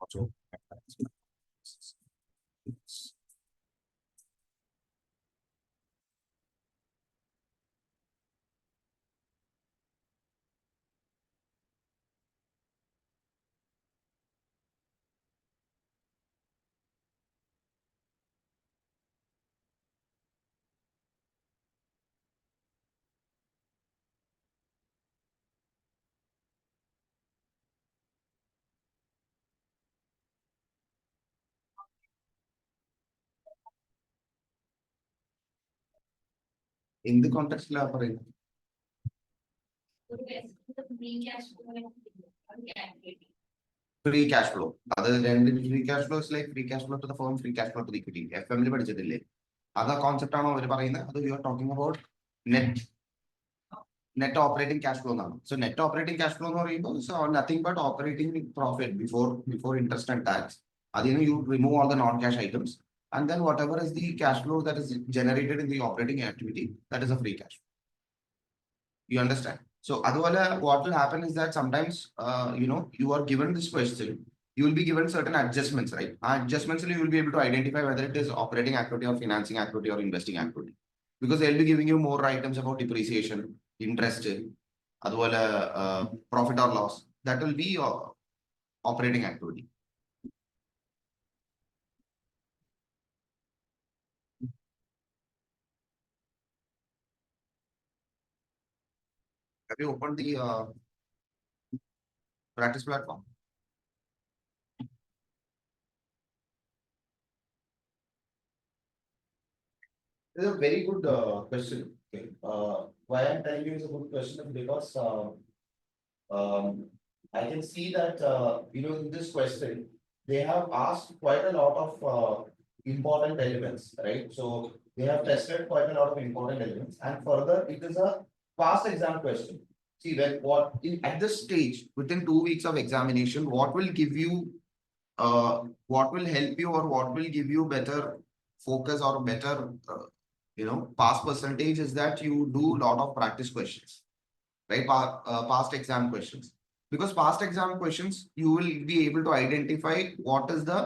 Also, in the context la parayunnu free cash flow. Other than free cash flow is like free cash flow to the firm, free cash flow to the equity. FM പഠിച്ചിട്ടില്ലേ? Other concept ആണോ അവർ പറയുന്നത്? അത് we are talking about net operating cash flow now. So net operating cash flow is nothing but operating profit before interest and tax. You remove all the non-cash items, and then whatever is the cash flow that is generated in the operating activity, that is a free cash flow. You understand? So what will happen is that sometimes you are given this question, you will be given certain adjustments, right? Adjustments you will be able to identify whether it is operating activity or financing activity or investing activity, because they'll be giving you more items about depreciation, interest, profit or loss. That will be operating activity. Have you opened the practice platform? This is a very good question. Okay. Why I'm telling you is a good question is because I can see that in this question they have asked quite a lot of important elements, right? So they have tested quite a lot of important elements, and further it is a past exam question. See, at this stage within 2 weeks of examination, what will give you what will help you, or what will give you better focus or better pass percentage is that you do a lot of practice questions, right? Past exam questions, because past exam questions you will be able to identify what is the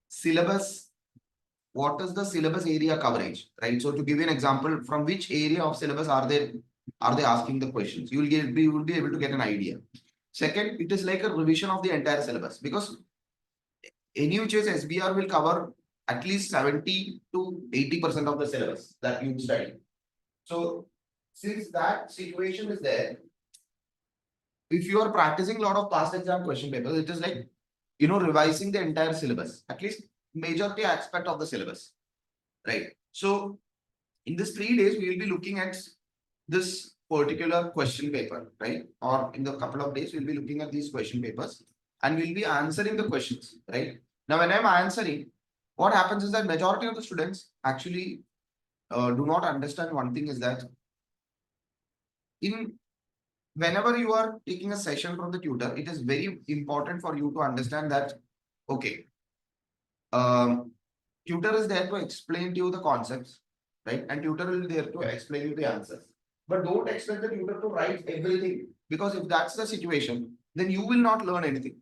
syllabus, what is the syllabus area coverage, right? So to give you an example, from which area of syllabus are they asking the questions, you will be able to get an idea. Second, it is like a revision of the entire syllabus, because any which is SBR will cover at least 70 to 80% of the syllabus that you study. So since that situation is there, if you are practicing a lot of past exam question papers, it is like revising the entire syllabus, at least majority aspect of the syllabus, right? So in this 3 days we will be looking at this particular question paper, right? Or in the couple of days we'll be looking at these question papers and we'll be answering the questions, right? Now when I'm answering, what happens is that majority of the students actually do not understand one thing, is that whenever you are taking a session from the tutor, it is very important for you to understand that, okay, tutor is there to explain to you the concepts, right? And tutor is there to explain you the answers. But don't expect the tutor to write everything, because if that's the situation, then you will not learn anything.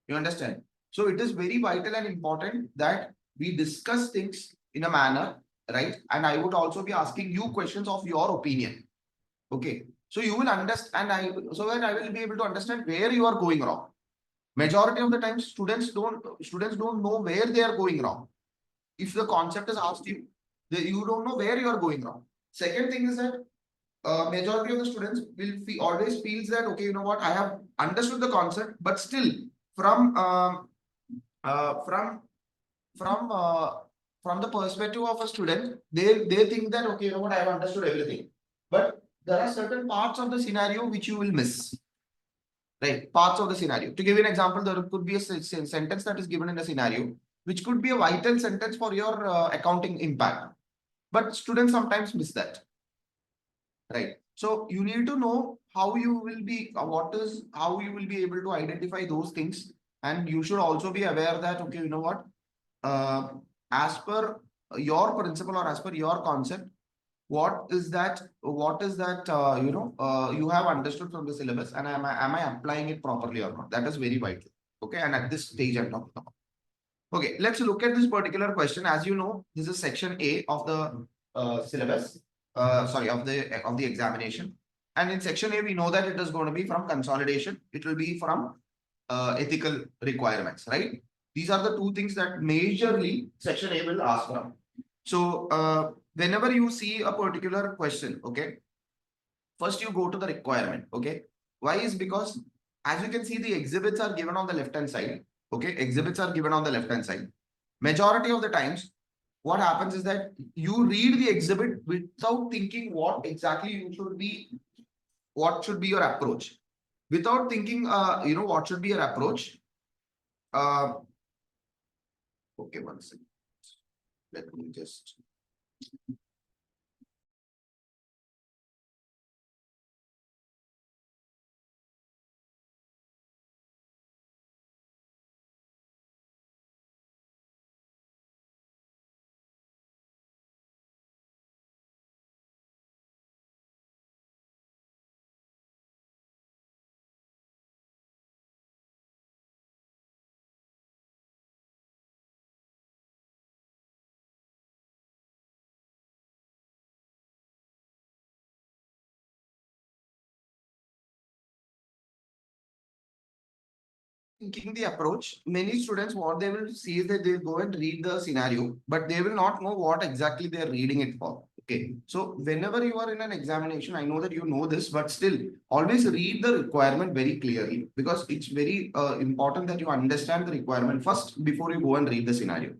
You understand? So it is very vital and important that we discuss things in a manner, right? And I would also be asking you questions of your opinion. Okay. So you will understand, so that I will be able to understand where you are going wrong. Majority of the time, students don't know where they are going wrong. If the concept is asked you, you don't know where you are going wrong. Second thing is that majority of the students will always feels that, okay, you know what, I have understood the concept, but still from the perspective of a student, they think that, okay, you know what, I have understood everything, but there are certain parts of the scenario which you will miss, right? Parts of the scenario. To give you an example, there could be a sentence that is given in a scenario which could be a vital sentence for your accounting impact, but students sometimes miss that, right? So you need to know how you will be how you will be able to identify those things, and you should also be aware that, okay, you know what, as per your principle or as per your concept, what is that, you have understood from the syllabus, and am I applying it properly or not? That is very vital. Okay, and at this stage I'm talking about. Okay, let's look at this particular question. As you know, this is section A of the syllabus, sorry, of the examination. And in section A, we know that it is going to be from consolidation. It will be from ethical requirements, right? These are the two things that majorly section A will ask from. So whenever you see a particular question, okay, first you go to the requirement, okay? Why is because as you can see, the exhibits are given on the left hand side. Okay, exhibits are given on the left hand side. Majority of the times, what happens is that you read the exhibit without thinking what exactly you should be, what should be your approach. Without thinking, what should be your approach. Uh, okay, one second. Let me just. Thinking the approach, many students, what they will see is that they go and read the scenario, but they will not know what exactly they are reading it for. Okay, so whenever you are in an examination, I know that you know this, but still always read the requirement very clearly, because it's very important that you understand the requirement first before you go and read the scenario,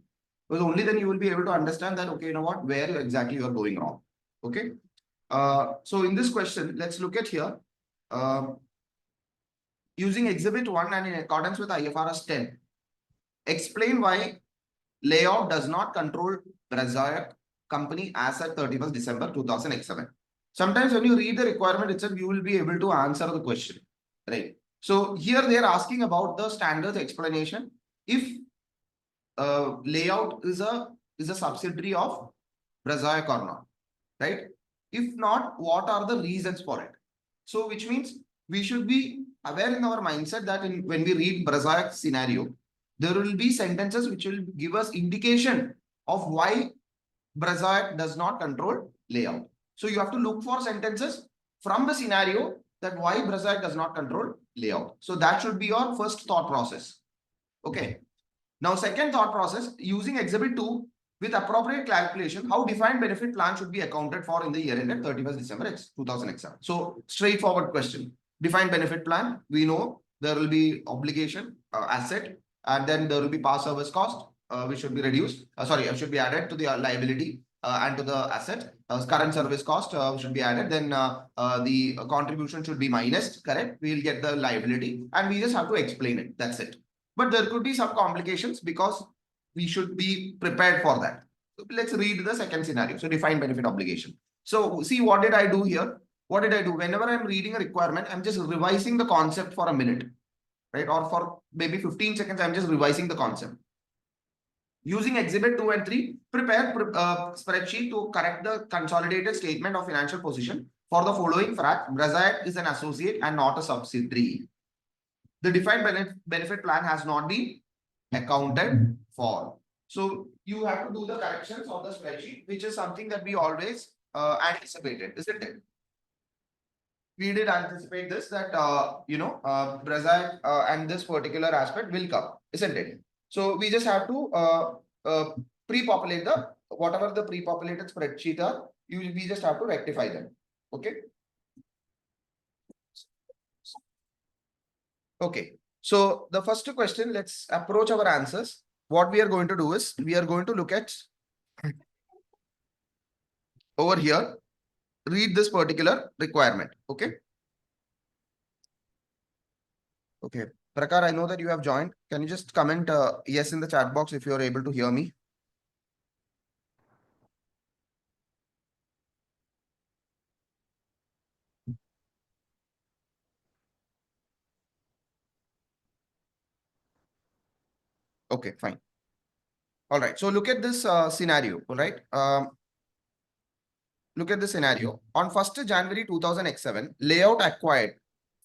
because only then you will be able to understand that, okay, you know what, where exactly you are going wrong. Okay, so in this question, let's look at here. Using Exhibit 1 and in accordance with IFRS 10, explain why layout does not control Brazil company as at 31st December 2007. Sometimes when you read the requirement itself, you will be able to answer the question, right? So here they are asking about the standards explanation. If layout is a subsidiary of Brazil or not, right? If not, what are the reasons for it? So which means we should be aware in our mindset that when we read Brazil scenario, there will be sentences which will give us indication of why Brazil does not control layout. So you have to look for sentences from the scenario that why Brazil does not control layout. So that should be your first thought process. Okay. Now, second thought process, using Exhibit 2 with appropriate calculation, how defined benefit plan should be accounted for in the year ended 31st December 2007. So, straightforward question. Defined benefit plan, we know there will be obligation, asset, and then there will be past service cost, which should be reduced. Should be added to the liability and to the asset. Current service cost should be added. Then the contribution should be minus, correct? We will get the liability, and we just have to explain it. That's it. But there could be some complications because we should be prepared for that. So let's read the second scenario. So defined benefit obligation. So see, what did I do here? What did I do? Whenever I'm reading a requirement, I'm just revising the concept for a minute, right? Or for maybe 15 seconds, I'm just revising the concept. Using Exhibit 2 and 3, prepare spreadsheet to correct the consolidated statement of financial position for the following fact. Brazil is an associate and not a subsidiary. The defined benefit plan has not been accounted for. So you have to do the corrections of the spreadsheet, which is something that we always anticipated, isn't it? We did anticipate this, that Brazil and this particular aspect will come, isn't it? So we just have to pre-populate the whatever the pre-populated spreadsheet are. We just have to rectify them. Okay. Okay. So the first question, let's approach our answers. What we are going to do is we are going to look at over here, read this particular requirement. Okay. Okay. Prakar, I know that you have joined. Can you just comment yes in the chat box if you are able to hear me? Okay, fine. All right. So look at this scenario. All right. look at the scenario. On 1st January 2007, Layout acquired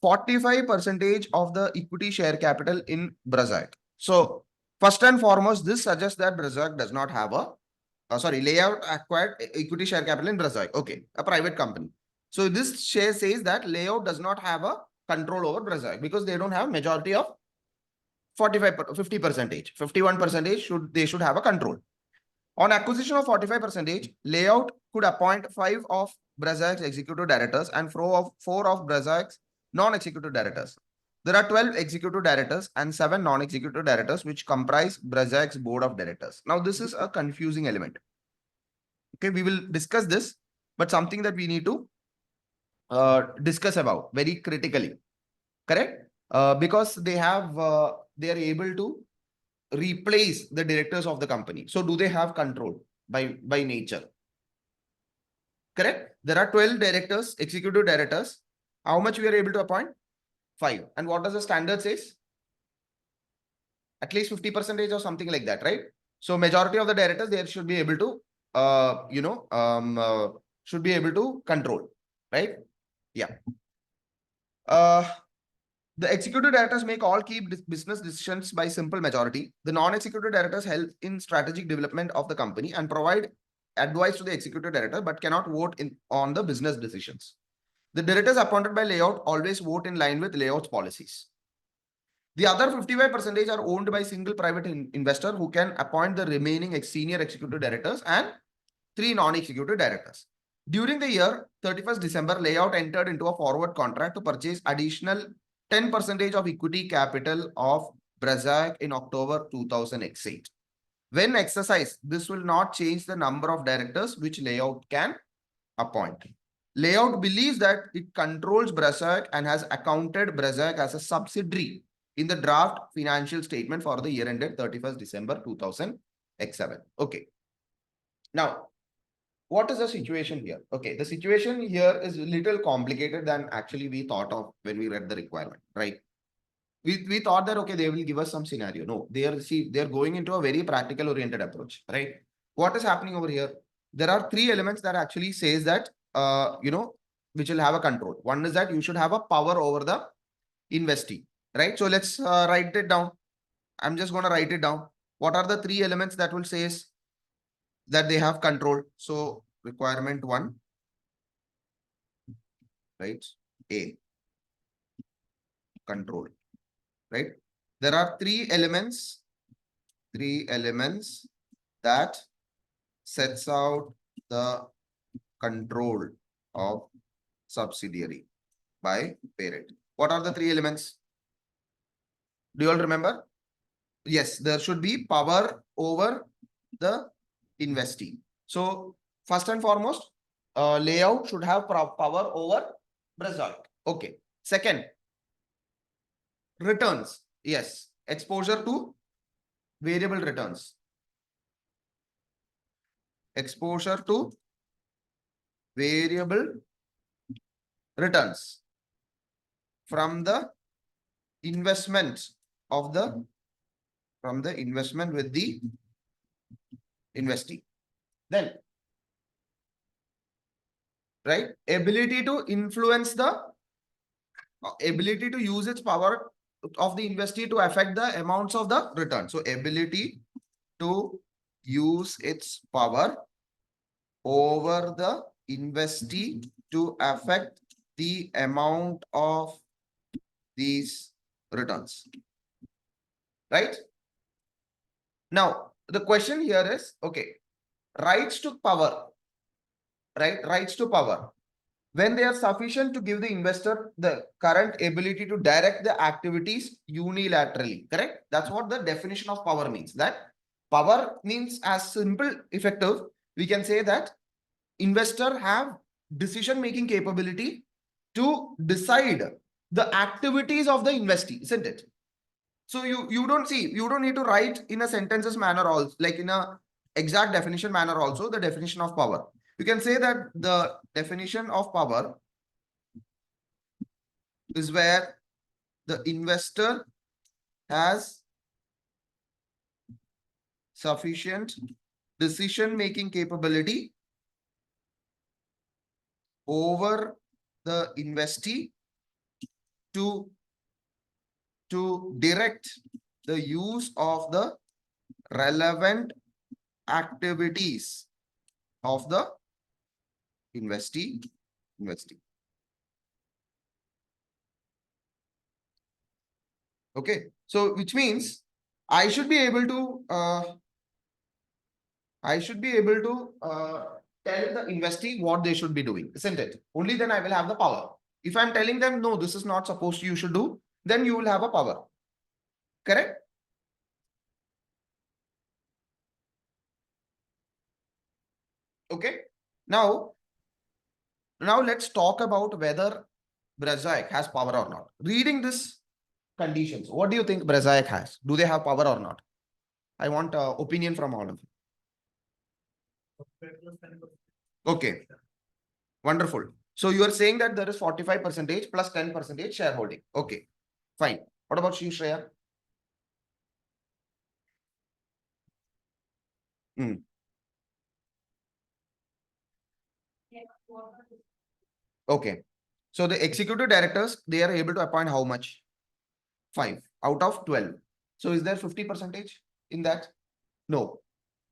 45% of the equity share capital in Brazil. So first and foremost, this suggests that Brazil does not have a Layout acquired equity share capital in Brazil. Okay, a private company. So this share says that Layout does not have a control over Brazil because they don't have majority of 50%, 51% they should have a control. On acquisition of 45%, Layout could appoint 5 of Brazil's executive directors and 4 of Brazil's non-executive directors. There are 12 executive directors and 7 non-executive directors, which comprise Brazil's board of directors. Now, this is a confusing element. Okay, we will discuss this, but something that we need to discuss about very critically. Correct? Because they are able to replace the directors of the company. So do they have control by nature? Correct? There are 12 directors, executive directors. How much we are able to appoint? 5. And what does the standard says? At least 50% or something like that, right? So majority of the directors, they should be able to, should be able to control, right? Yeah. The executive directors make all key business decisions by simple majority. The non-executive directors help in strategic development of the company and provide advice to the executive director, but cannot vote on the business decisions. The directors appointed by Layout always vote in line with Layout's policies. The other 55% are owned by single private investor who can appoint the remaining senior executive directors and 3 non-executive directors. During the year 31st December, Layout entered into a forward contract to purchase additional 10% of equity capital of Brazil in October 2008. When exercised, this will not change the number of directors which Layout can appoint. Layout believes that it controls Brazil and has accounted Brazil as a subsidiary in the draft financial statement for the year ended 31st December 2007. Okay. Now, what is the situation here? Okay, the situation here is a little complicated than actually we thought of when we read the requirement, right? We thought that, okay, they will give us some scenario. No, they're going into a very practical oriented approach, right? What is happening over here? There are 3 elements that actually says that, which will have a control. One is that you should have a power over the investee, right? So let's write it down. I'm just going to write it down. What are the 3 elements that will says that they have control? So requirement 1, right? A, control, right? There are 3 elements that sets out the control of subsidiary by parent. What are the 3 elements? Do you all remember? Yes, there should be power over the investee. So first and foremost, Layout should have power over Brazil. Okay. Second, returns. Yes, exposure to variable returns. Exposure to variable returns from the investment of the investment with the investee. Then, right, ability to influence the ability to use its power of the investee to affect the amounts of the return. So ability to use its power over the investee to affect the amount of these returns. Right? Now, the question here is, okay, rights to power, right? Rights to power. When they are sufficient to give the investor the current ability to direct the activities unilaterally, correct? That's what the definition of power means. That power means, as simple, effective, we can say that investor have decision-making capability to decide the activities of the investee, isn't it? So you don't need to write in a sentences manner also, like in a exact definition manner also, the definition of power. You can say that the definition of power is where the investor has sufficient decision-making capability over the investee to direct the use of the relevant activities of the investee. Okay, so which means I should be able to tell the investee what they should be doing, isn't it? Only then I will have the power. If I'm telling them, no, this is not supposed to, you should do, then you will have a power. Correct? Okay. Now let's talk about whether Brazaic has power or not. Reading this conditions, what do you think Brazaic has? Do they have power or not? I want opinion from all of you. Okay. Wonderful. So you are saying that there is 45% plus 10% shareholding. Okay, fine. What about you, Shreya? Okay. So the executive directors, they are able to appoint how much? 5 out of 12. So is there 50% in that? No.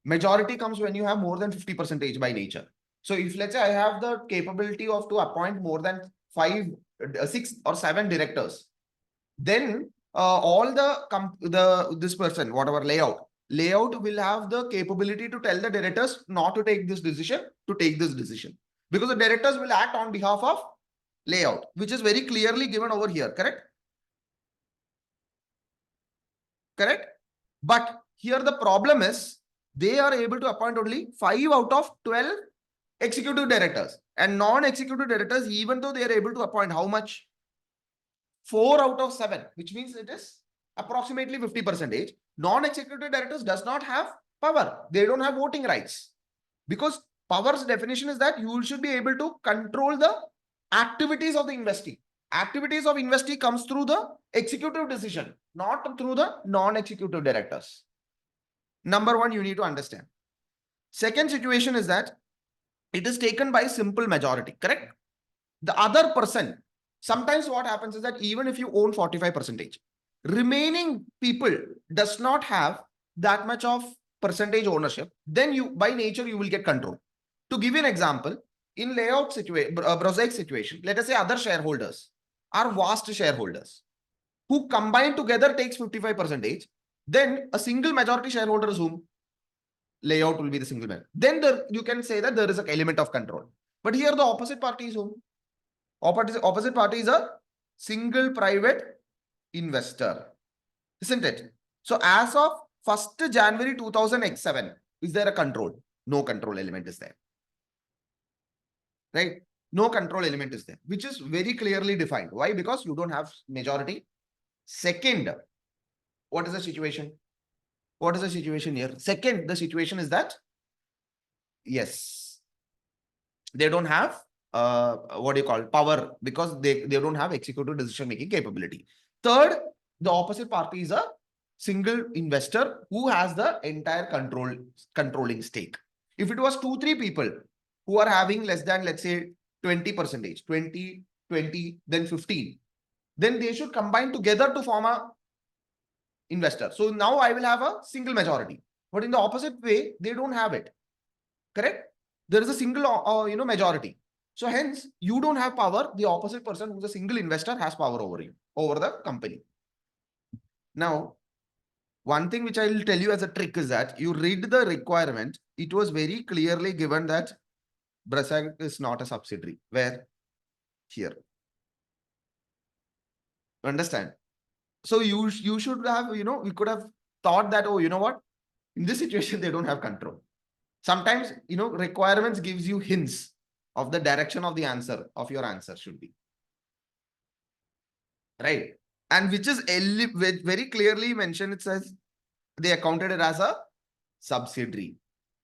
Majority comes when you have more than 50% by nature. So if let's say I have the capability of to appoint more than 5, 6 or 7 directors, then all this person, whatever layout will have the capability to tell the directors not to take this decision, to take this decision, because the directors will act on behalf of layout, which is very clearly given over here. Correct? But here the problem is they are able to appoint only 5 out of 12 executive directors, and non-executive directors, even though they are able to appoint how much? 4 out of 7, which means it is approximately 50%. Non-executive directors does not have power. They don't have voting rights, because power's definition is that you should be able to control the activities of the investee. Activities of investee comes through the executive decision, not through the non-executive directors. Number one, you need to understand. Second situation is that it is taken by simple majority. Correct? The other person, sometimes what happens is that even if you own 45%, remaining people does not have that much of percentage ownership, then you by nature you will get control. To give you an example, in layout situation, Brazaic situation, let us say other shareholders are vast shareholders who combined together takes 55%, then a single majority shareholder is whom? Layout will be the single man. Then you can say that there is an element of control. But here the opposite party is whom? Opposite party is a single private investor, isn't it? So as of 1st January 2007, is there a control? No control element is there. Right? No control element is there, which is very clearly defined. Why? Because you don't have majority. Second, what is the situation? What is the situation here? Second, the situation is that, yes, they don't have what do you call power, because they don't have executive decision making capability. Third, the opposite party is a single investor who has the entire controlling stake. If it was 2-3 people who are having less than, let's say, 20%, 20, then 15, then they should combine together to form a investor. So now I will have a single majority, but in the opposite way, they don't have it. Correct? There is a single majority. So hence you don't have power. The opposite person, who's a single investor, has power over you, over the company. Now, one thing which I will tell you as a trick is that you read the requirement. It was very clearly given that Brazaic is not a subsidiary. Where? Here. Understand? So you should have, we could have thought that, oh, you know what? In this situation, they don't have control. Sometimes, requirements gives you hints of the direction of the answer, of your answer should be. Right? And which is very clearly mentioned. It says they accounted it as a subsidiary.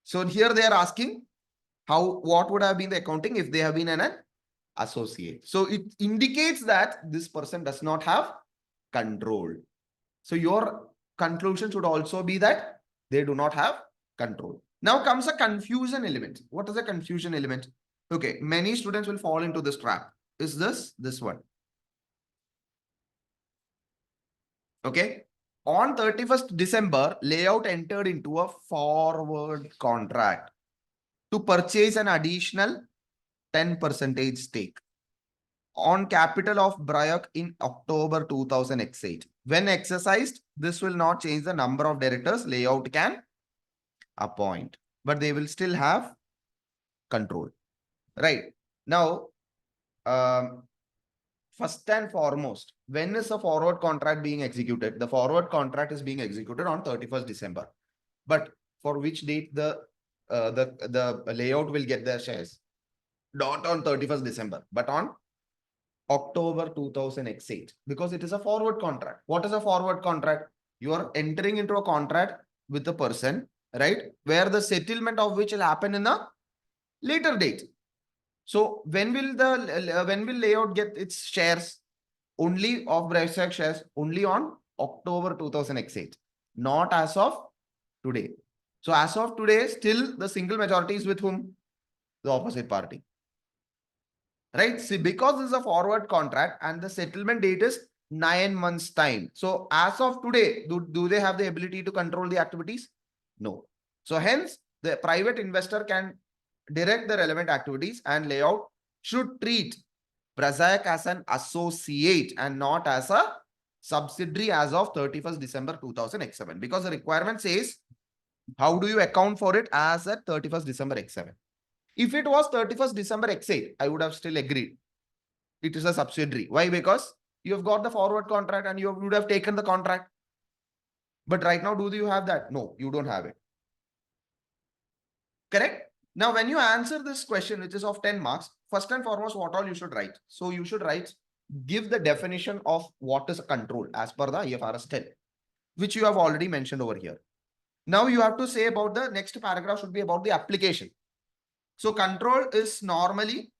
So here they are asking what would have been the accounting if they have been an associate. So it indicates that this person does not have control. So your conclusion should also be that they do not have control. Now comes a confusion element. What is a confusion element? Okay, many students will fall into this trap. Is this one? Okay. On 31st December, layout entered into a forward contract to purchase an additional 10% stake on capital of Bryok in October 2008. When exercised, this will not change the number of directors layout can appoint, but they will still have control. Right. Now, first and foremost, when is the forward contract being executed? The forward contract is being executed on 31st December. But for which date the layout will get their shares? Not on 31st December, but on October 2008, because it is a forward contract. What is a forward contract? You are entering into a contract with a person, right? Where the settlement of which will happen in a later date. So when will layout get its shares? Only of Brevsec shares only on October 2008, not as of today. So as of today, still the single majority is with whom? The opposite party. Right? See, because this is a forward contract and the settlement date is 9 months time. So as of today, do they have the ability to control the activities? No. So hence, the private investor can direct the relevant activities, and layout should treat Brazak as an associate and not as a subsidiary as of 31st December 2007, because the requirement says, how do you account for it as at 31st December X7? If it was 31st December X8, I would have still agreed. It is a subsidiary. Why? Because you have got the forward contract and you would have taken the contract. But right now, do you have that? No, you don't have it. Correct? Now, when you answer this question, which is of 10 marks, first and foremost, what all you should write? So you should write, give the definition of what is a control as per the IFRS 10, which you have already mentioned over here. Now you have to say about the next paragraph should be about the application. So control is normally,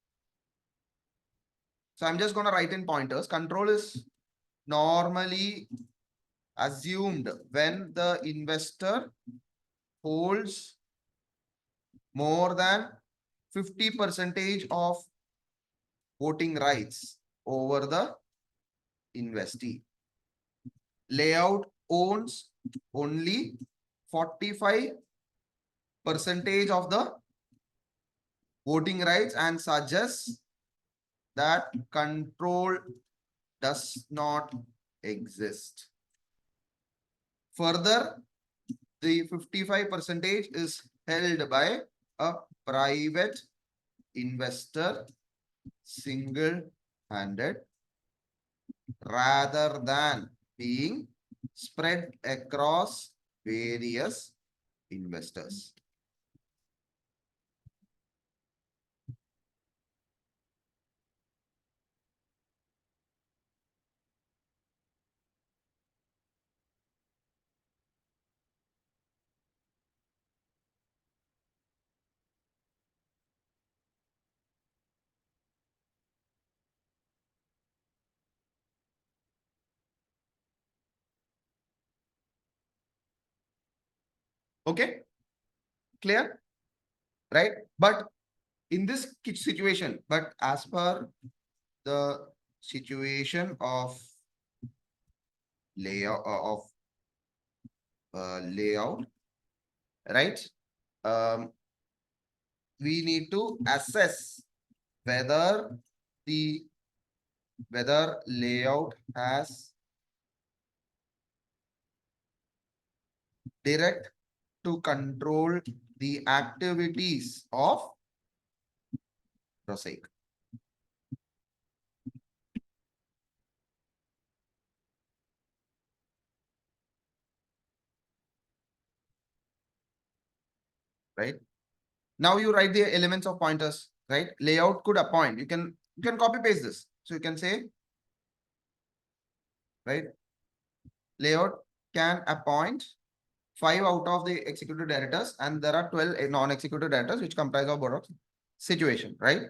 so I'm just going to write in pointers. Control is normally assumed when the investor holds more than 50% of voting rights over the investee. Layout owns only 45% of the voting rights and suggests that control does not exist. Further, the 55% is held by a private investor single-handed rather than being spread across various investors. Okay, clear? Right? But in this situation, but as per the situation of layout, right? We need to assess whether layout has direct to control the activities of prosaic. Right? Now you write the elements of pointers, right? Layout could appoint. You can copy paste this. So you can say, right? Layout can appoint 5 out of the executive directors, and there are 12 non-executive directors which comprise of board of situation, right?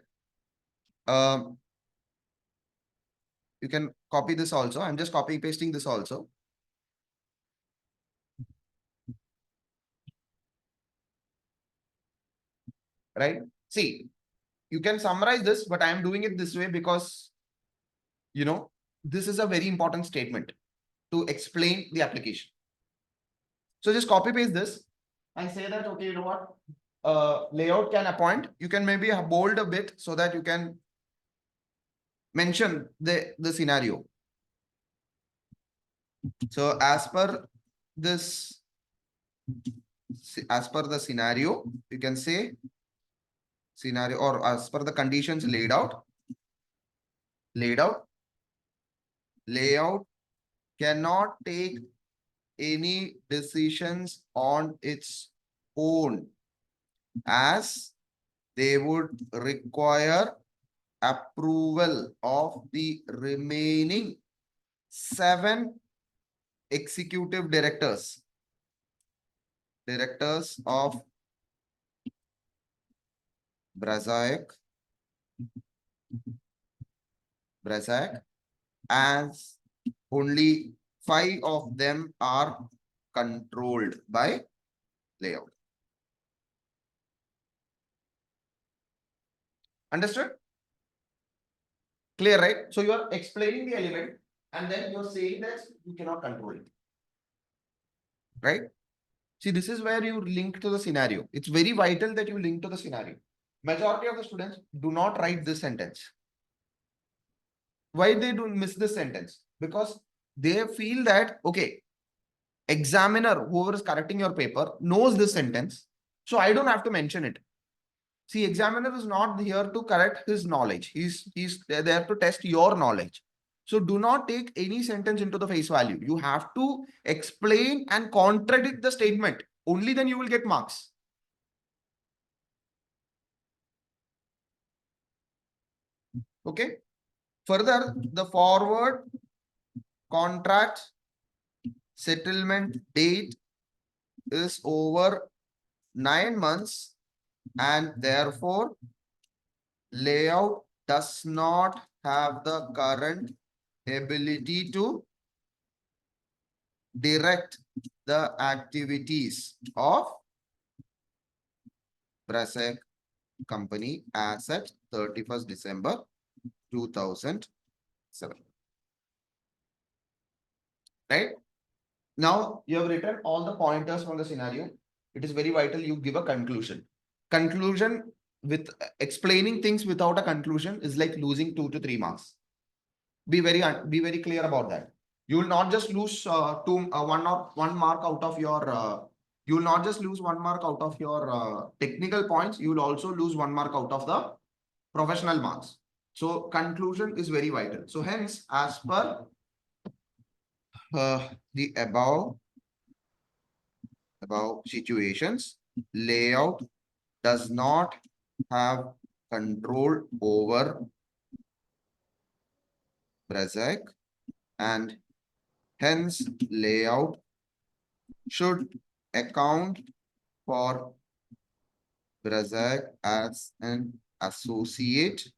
You can copy this also. I'm just copy pasting this also. Right? See, you can summarize this, but I am doing it this way because, this is a very important statement to explain the application. So just copy paste this and say that, okay, you know what? Layout can appoint. You can maybe bold a bit so that you can mention the scenario. So as per this, as per the scenario, you can say scenario, or as per the conditions layout cannot take any decisions on its own, as they would require approval of the remaining 7 executive directors of Brazaic, as only 5 of them are controlled by layout. Understood? Clear, right? So you are explaining the element and then you're saying that you cannot control it. Right? See, this is where you link to the scenario. It's very vital that you link to the scenario. Majority of the students do not write this sentence. Why they do miss this sentence? Because they feel that, okay, examiner, whoever is correcting your paper, knows this sentence, so I don't have to mention it. See, examiner is not here to correct his knowledge. He's there to test your knowledge. So do not take any sentence into the face value. You have to explain and contradict the statement. Only then you will get marks. Okay. Further, the forward contract settlement date is over 9 months, and therefore layout does not have the current ability to direct the activities of Brazaic company as at 31st December 2007. Right? Now you have written all the pointers from the scenario. It is very vital you give a conclusion. Conclusion with explaining things without a conclusion is like losing 2 to 3 marks. Be very clear about that. You will not just lose one mark out of your you will not just lose 1 mark out of your technical points. You will also lose 1 mark out of the professional marks. So conclusion is very vital. So hence, as per the above situations, layout does not have control over Brazaic, and hence layout should account for Brazaic as an associate,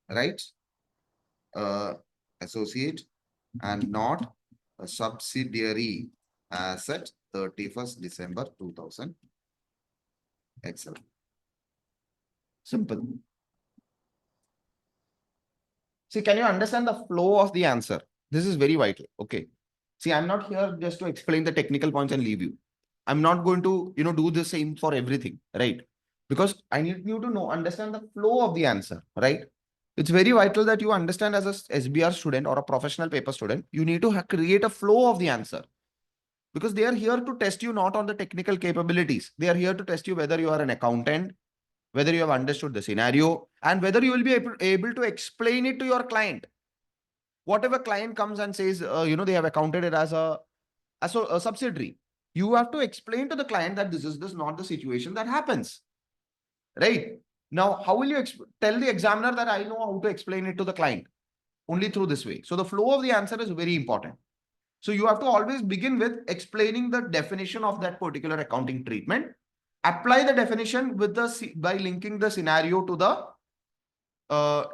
right? Associate and not a subsidiary as at 31st December 2000. Excellent. Simple. See, can you understand the flow of the answer? This is very vital. Okay. See, I'm not here just to explain the technical points and leave you. I'm not going to, do the same for everything, right? Because I need you to understand the flow of the answer, right? It's very vital that you understand as a SBR student or a professional paper student, you need to create a flow of the answer. Because they are here to test you not on the technical capabilities. They are here to test you whether you are an accountant, whether you have understood the scenario, and whether you will be able to explain it to your client. Whatever client comes and says, they have accounted it as a subsidiary. You have to explain to the client that this is not the situation that happens. Right? Now, how will you tell the examiner that I know how to explain it to the client? Only through this way. So the flow of the answer is very important. So you have to always begin with explaining the definition of that particular accounting treatment. Apply the definition with by linking the scenario to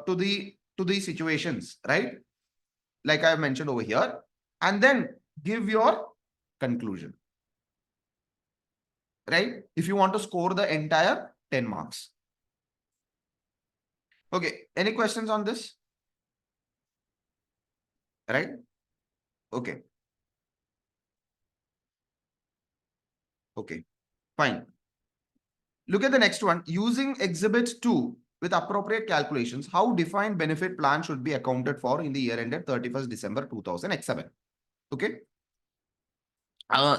the situations, right? Like I have mentioned over here, and then give your conclusion. Right? If you want to score the entire 10 marks. Okay. Any questions on this? Right? Okay. Okay. Fine. Look at the next one. Using Exhibit 2 with appropriate calculations, how defined benefit plan should be accounted for in the year ended 31st December 2007. Okay.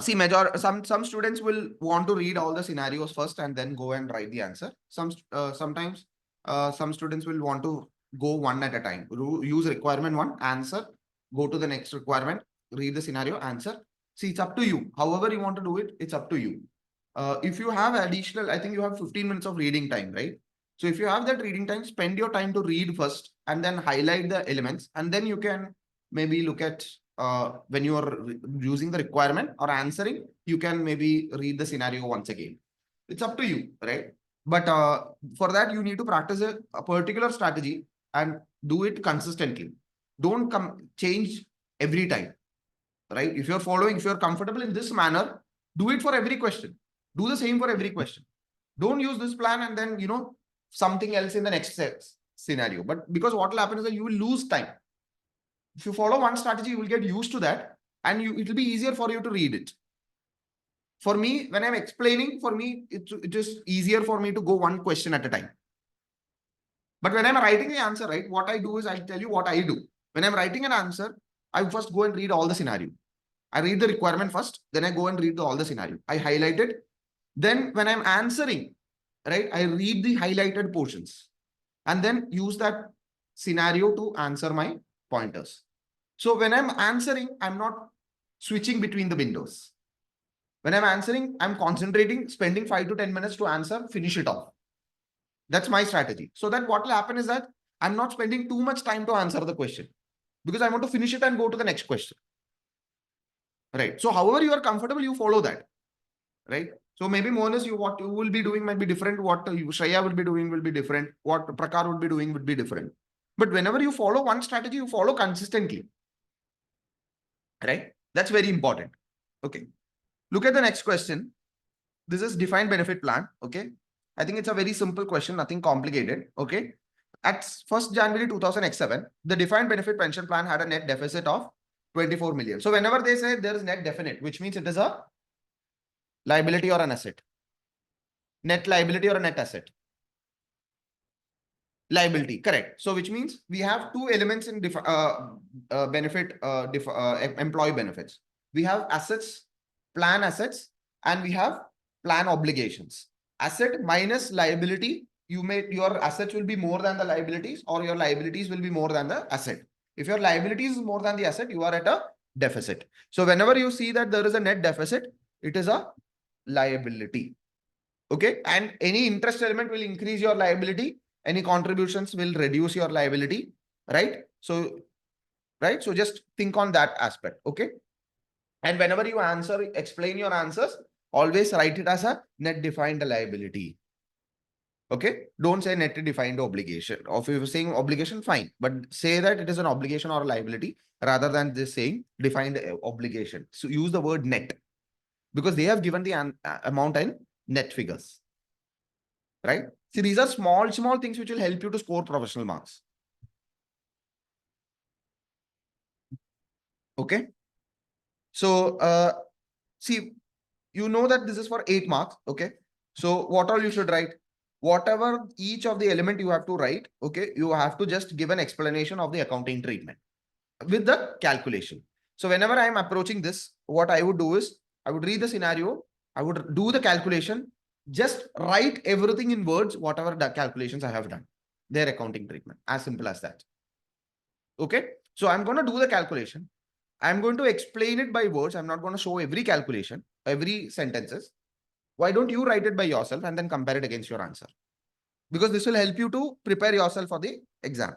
See, some students will want to read all the scenarios first and then go and write the answer. Sometimes some students will want to go one at a time. Use requirement one, answer, go to the next requirement, read the scenario, answer. See, it's up to you. However you want to do it, it's up to you. If you have additional, I think you have 15 minutes of reading time, right? So if you have that reading time, spend your time to read first and then highlight the elements, and then you can maybe look at when you are using the requirement or answering, you can maybe read the scenario once again. It's up to you, right? But for that, you need to practice a particular strategy and do it consistently. Don't change every time, right? If you're comfortable in this manner, do it for every question. Do the same for every question. Don't use this plan and then, something else in the next scenario. But because what will happen is that you will lose time. If you follow one strategy, you will get used to that and it will be easier for you to read it. For me, when I'm explaining, for me, it is easier for me to go one question at a time. But when I'm writing the answer, right, what I do is I'll tell you what I do. When I'm writing an answer, I first go and read all the scenario. I read the requirement first, then I go and read all the scenario. I highlight it. Then when I'm answering, right, I read the highlighted portions and then use that scenario to answer my pointers. So when I'm answering, I'm not switching between the windows. When I'm answering, I'm concentrating, spending 5 to 10 minutes to answer, finish it off. That's my strategy. So that what will happen is that I'm not spending too much time to answer the question because I want to finish it and go to the next question. Right. So however you are comfortable, you follow that. Right. So maybe Monas, what you will be doing might be different. What Shreya will be doing will be different. What Prakar would be doing would be different. But whenever you follow one strategy, you follow consistently. Right. That's very important. Okay. Look at the next question. This is defined benefit plan. Okay. I think it's a very simple question, nothing complicated. Okay. At 1st January 2007, the defined benefit pension plan had a net deficit of 24 million. So whenever they say there is net definite, which means it is a liability or an asset. Net liability or a net asset. Liability, correct. So which means we have two elements in employee benefits. We have assets, plan assets, and we have plan obligations. Asset minus liability, your assets will be more than the liabilities, or your liabilities will be more than the asset. If your liabilities is more than the asset, you are at a deficit. So whenever you see that there is a net deficit, it is a liability. Okay, and any interest element will increase your liability. Any contributions will reduce your liability, right? So just think on that aspect. Okay. And whenever you explain your answers, always write it as a net defined liability. Okay. Don't say net defined obligation. Or if you're saying obligation, fine. But say that it is an obligation or a liability rather than just saying defined obligation. So use the word net because they have given the amount in net figures. Right? See, these are small things which will help you to score professional marks. Okay. So, see, you know that this is for 8 marks. Okay. So what all you should write? Whatever each of the element you have to write. Okay. You have to just give an explanation of the accounting treatment with the calculation. So whenever I'm approaching this, what I would do is I would read the scenario. I would do the calculation. Just write everything in words, whatever the calculations I have done, their accounting treatment, as simple as that. Okay. So I'm going to do the calculation. I'm going to explain it by words. I'm not going to show every calculation, every sentences. Why don't you write it by yourself and then compare it against your answer? Because this will help you to prepare yourself for the exam.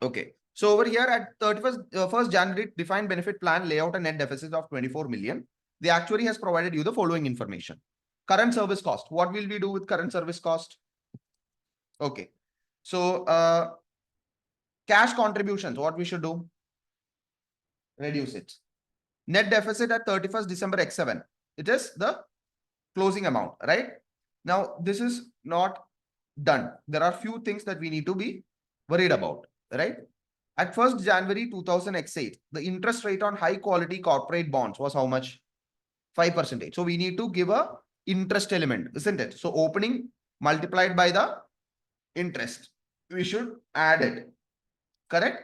Okay. So over here at 1st January, defined benefit plan layout a net deficit of 24 million. The actuary has provided you the following information. Current service cost. What will we do with current service cost? Okay. So cash contributions, what we should do? Reduce it. Net deficit at 31st December X7. It is the closing amount, right? Now, this is not done. There are few things that we need to be worried about, right? At 1st January 2008, the interest rate on high quality corporate bonds was how much? 5%. So we need to give a interest element, isn't it? So opening multiplied by the interest. We should add it. Correct?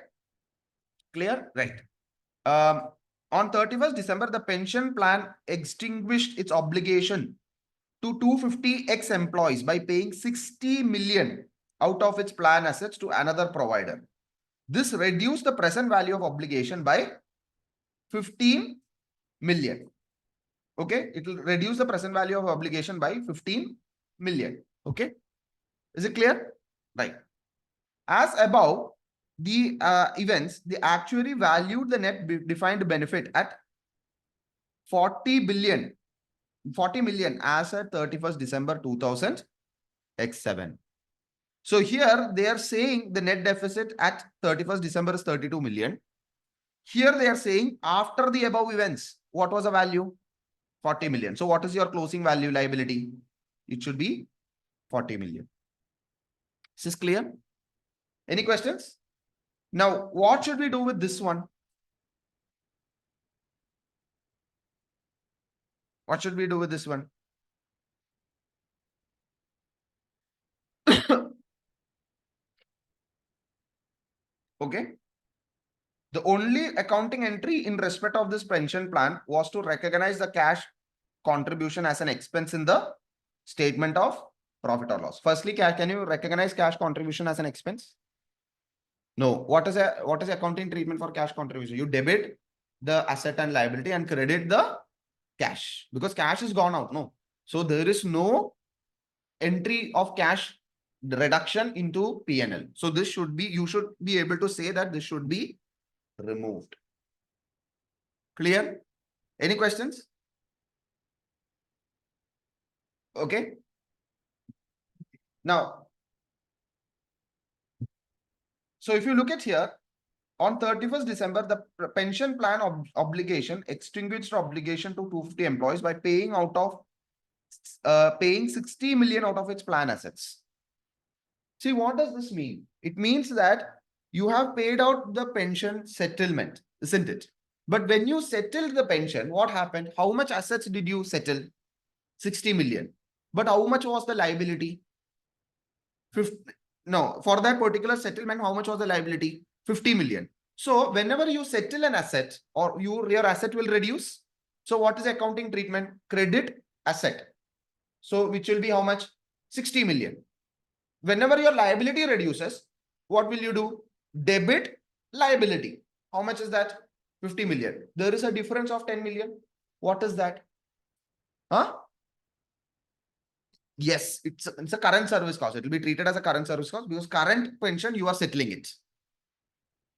Clear? Right. On 31st December, the pension plan extinguished its obligation to 250 ex-employees by paying 60 million out of its plan assets to another provider. This reduced the present value of obligation by 15 million. Okay, it will reduce the present value of obligation by 15 million. Okay, is it clear? Right. As above, the events, the actuary valued the net defined benefit at 40 million as at 31st December 2000 X7. So here they are saying the net deficit at 31st December is 32 million. Here they are saying after the above events, what was the value? 40 million. So what is your closing value liability? It should be 40 million. Is this clear? Any questions? Now, what should we do with this one? What should we do with this one? Okay. The only accounting entry in respect of this pension plan was to recognize the cash contribution as an expense in the statement of profit or loss. Firstly, can you recognize cash contribution as an expense? No. What is accounting treatment for cash contribution? You debit the asset and liability and credit the cash because cash is gone out. No. So there is no entry of cash reduction into P&L. So this should be, you should be able to say that this should be removed. Clear? Any questions? Okay. Now, so if you look at here, on 31st December, the pension plan obligation extinguished obligation to 250 employees by paying 60 million out of its plan assets. See, what does this mean? It means that you have paid out the pension settlement, isn't it? But when you settled the pension, what happened? How much assets did you settle? 60 million. But how much was the liability? 50, no, for that particular settlement, how much was the liability? 50 million. So whenever you settle an asset or your asset will reduce. So what is accounting treatment? Credit asset. So which will be how much? 60 million. Whenever your liability reduces, what will you do? Debit liability. How much is that? 50 million. There is a difference of 10 million. What is that? Huh? Yes, it's a current service cost. It will be treated as a current service cost because current pension, you are settling it.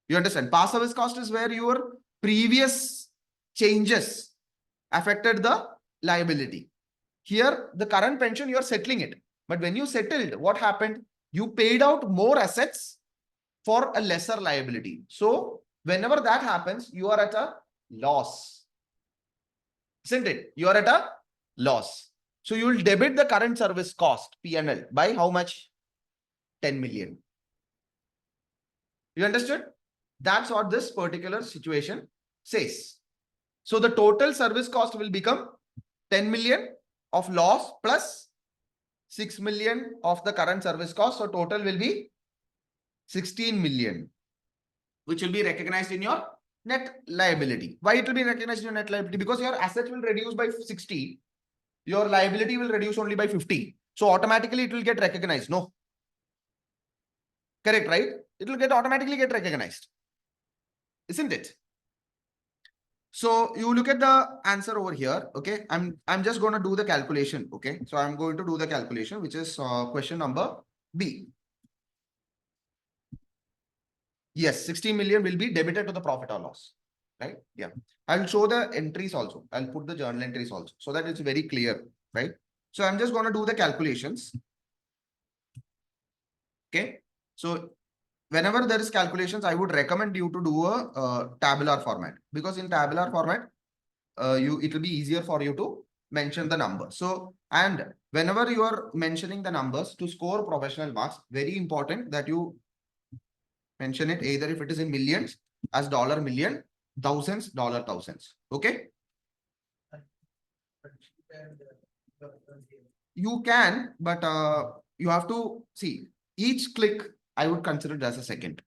You understand? Past service cost is where your previous changes affected the liability. Here, the current pension, you are settling it. But when you settled, what happened? You paid out more assets for a lesser liability. So whenever that happens, you are at a loss. Isn't it? You are at a loss. So you will debit the current service cost, P&L, by how much? 10 million. You understood? That's what this particular situation says. So the total service cost will become 10 million of loss plus 6 million of the current service cost. So total will be 16 million, which will be recognized in your net liability. Why it will be recognized in your net liability? Because your assets will reduce by 60. Your liability will reduce only by 50. So automatically it will get recognized. No. Correct, right? It will automatically get recognized. Isn't it? So you look at the answer over here. Okay. I'm just going to do the calculation. Okay. So I'm going to do the calculation, which is question number B. Yes, 60 million will be debited to the profit or loss. Right? Yeah. I'll show the entries also. I'll put the journal entries also so that it's very clear. Right? So I'm just going to do the calculations. Okay. So whenever there is calculations, I would recommend you to do a tabular format, because in tabular format, it will be easier for you to mention the number. So, and whenever you are mentioning the numbers to score professional marks, very important that you mention it either if it is in millions as dollar million, thousands, dollar thousands. Okay. You can, but you have to see each click. I would consider it as a second.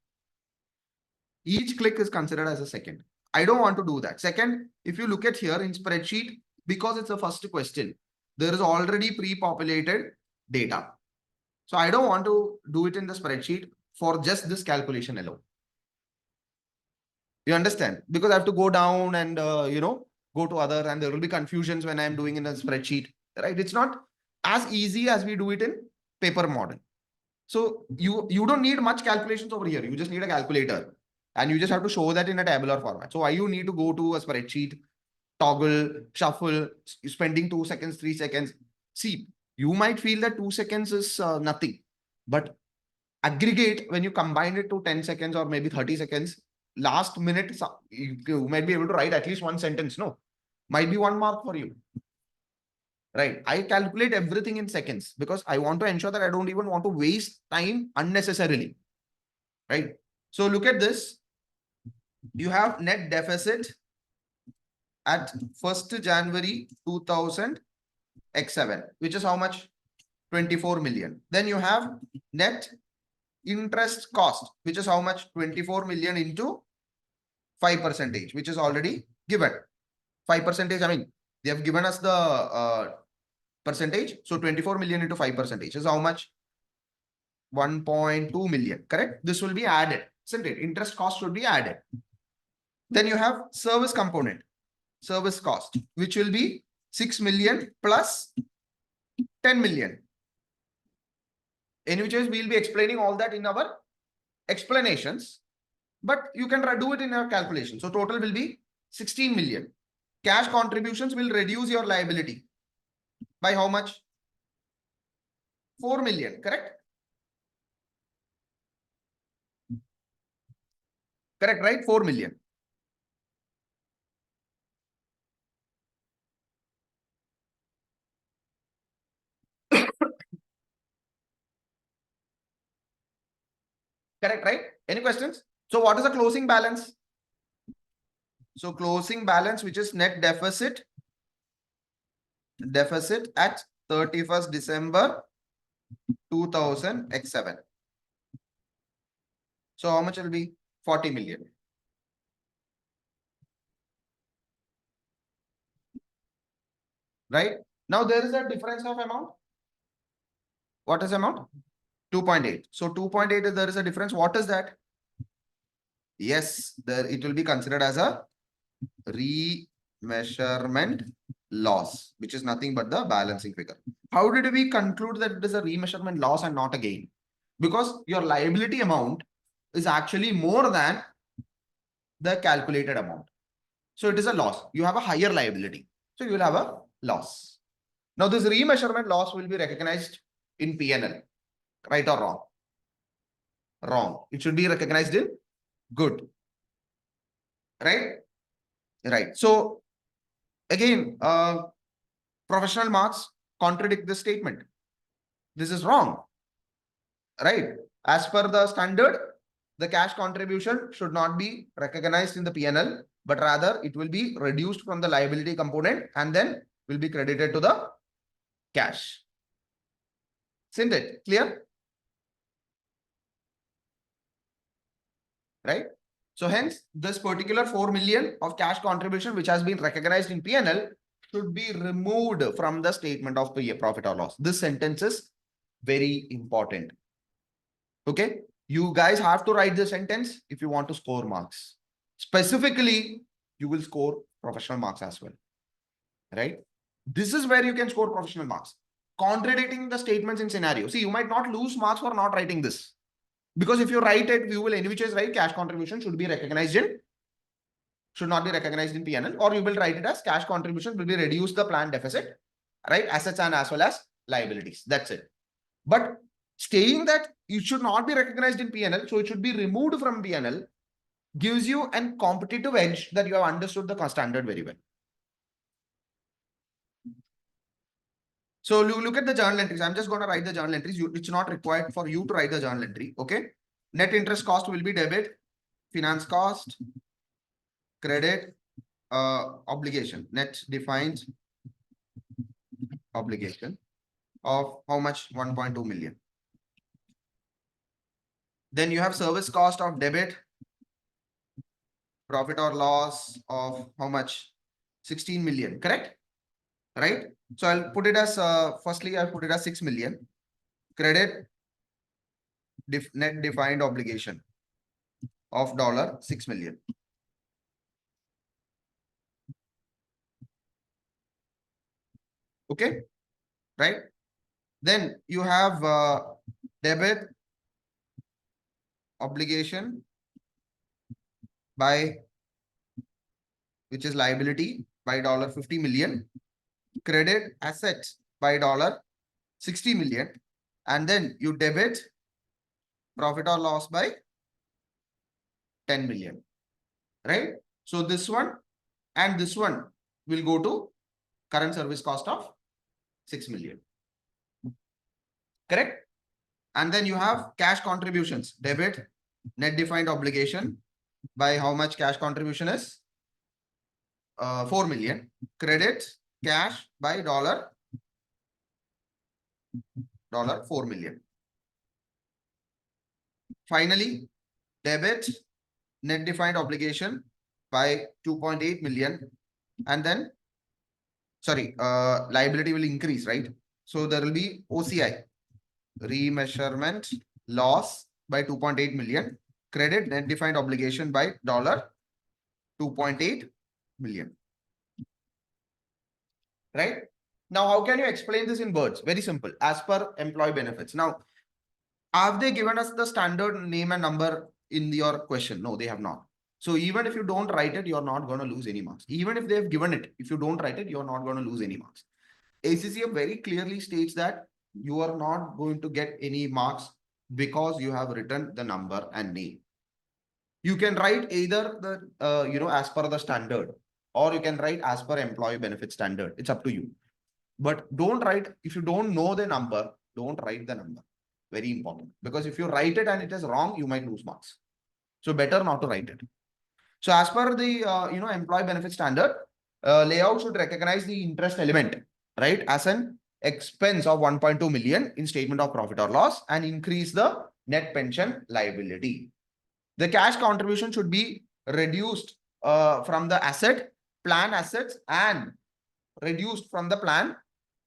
Each click is considered as a second. I don't want to do that. Second, if you look at here in spreadsheet, because it's the first question, there is already pre-populated data. So I don't want to do it in the spreadsheet for just this calculation alone. You understand? Because I have to go down and, go to other, and there will be confusions when I'm doing in a spreadsheet, right? It's not as easy as we do it in paper model. So you don't need much calculations over here. You just need a calculator and you just have to show that in a tabular format. So why you need to go to a spreadsheet, toggle, shuffle, spending 2 seconds, 3 seconds. See, you might feel that 2 seconds is nothing, but aggregate when you combine it to 10 seconds or maybe 30 seconds, last minute, you might be able to write at least one sentence. No, might be 1 mark for you. Right. I calculate everything in seconds because I want to ensure that I don't even want to waste time unnecessarily. Right. So look at this. You have net deficit at 1st January 2000 X7, which is how much? 24 million. Then you have net interest cost, which is how much? 24 million into 5%, which is already given. 5%. I mean, they have given us the percentage. So 24 million into 5% is how much? 1.2 million. Correct? This will be added, isn't it? Interest cost should be added. Then you have service component, service cost, which will be 6 million plus 10 million. In which case, we'll be explaining all that in our explanations, but you can do it in our calculation. So total will be 16 million. Cash contributions will reduce your liability by how much? 4 million, correct? Correct, right? 4 million. Correct, right? Any questions? So what is the closing balance? So closing balance, which is net deficit at 31st December 2000 X7. So how much will be? 40 million. Right? Now there is a difference of amount. What is amount? 2.8. So 2.8 is there is a difference. What is that? Yes, there it will be considered as a remeasurement loss, which is nothing but the balancing figure. How did we conclude that it is a remeasurement loss and not a gain? Because your liability amount is actually more than the calculated amount. So it is a loss. You have a higher liability. So you will have a loss. Now this remeasurement loss will be recognized in P&L. Right or wrong? Wrong. It should be recognized in good. Right? Right. So again, professional marks contradict this statement. This is wrong. Right? As per the standard, the cash contribution should not be recognized in the P&L, but rather it will be reduced from the liability component and then will be credited to the cash. Isn't it clear? Right? So hence, this particular 4 million of cash contribution, which has been recognized in P&L, should be removed from the statement of profit or loss. This sentence is very important. Okay. You guys have to write the sentence if you want to score marks. Specifically, you will score professional marks as well. Right? This is where you can score professional marks. Contradicting the statements in scenario. See, you might not lose marks for not writing this. Because if you write it, you will in which is right, cash contribution should be recognized in, should not be recognized in P&L, or you will write it as cash contribution will be reduce the planned deficit, right? Assets and as well as liabilities. That's it. But saying that it should not be recognized in P&L, so it should be removed from P&L, gives you a competitive edge that you have understood the standard very well. So look at the journal entries. I'm just going to write the journal entries. It's not required for you to write the journal entry. Okay. Net interest cost will be debit, finance cost, credit, obligation, net defined obligation of how much? 1.2 million. Then you have service cost of debit, profit or loss of how much? 16 million, correct? Right? So I'll put it as, firstly, I'll put it as 6 million. Credit, net defined obligation of $6 million. Okay, right? Then you have debit obligation by, which is liability, by $50 million. Credit assets by $60 million. And then you debit profit or loss by 10 million, right? So this one and this one will go to current service cost of 6 million, correct? And then you have cash contributions, debit, net defined obligation by how much cash contribution is 4 million, credit cash by $4 million. Finally, debit net defined obligation by 2.8 million, and then sorry, liability will increase, right? So there will be OCI, remeasurement loss by 2.8 million, credit net defined obligation by $2.8 million, right? Now, how can you explain this in words? Very simple, as per employee benefits. Now, have they given us the standard name and number in your question? No, they have not. So even if you don't write it, you're not going to lose any marks. Even if they've given it, if you don't write it, you're not going to lose any marks. ACCA very clearly states that you are not going to get any marks because you have written the number and name. You can write either the, as per the standard, or you can write as per employee benefit standard. It's up to you. But don't write, if you don't know the number, don't write the number. Very important. Because if you write it and it is wrong, you might lose marks. So better not to write it. So as per the, employee benefit standard, layout should recognize the interest element, right, as an expense of 1.2 million in statement of profit or loss and increase the net pension liability. The cash contribution should be reduced from the plan assets and reduced from the plan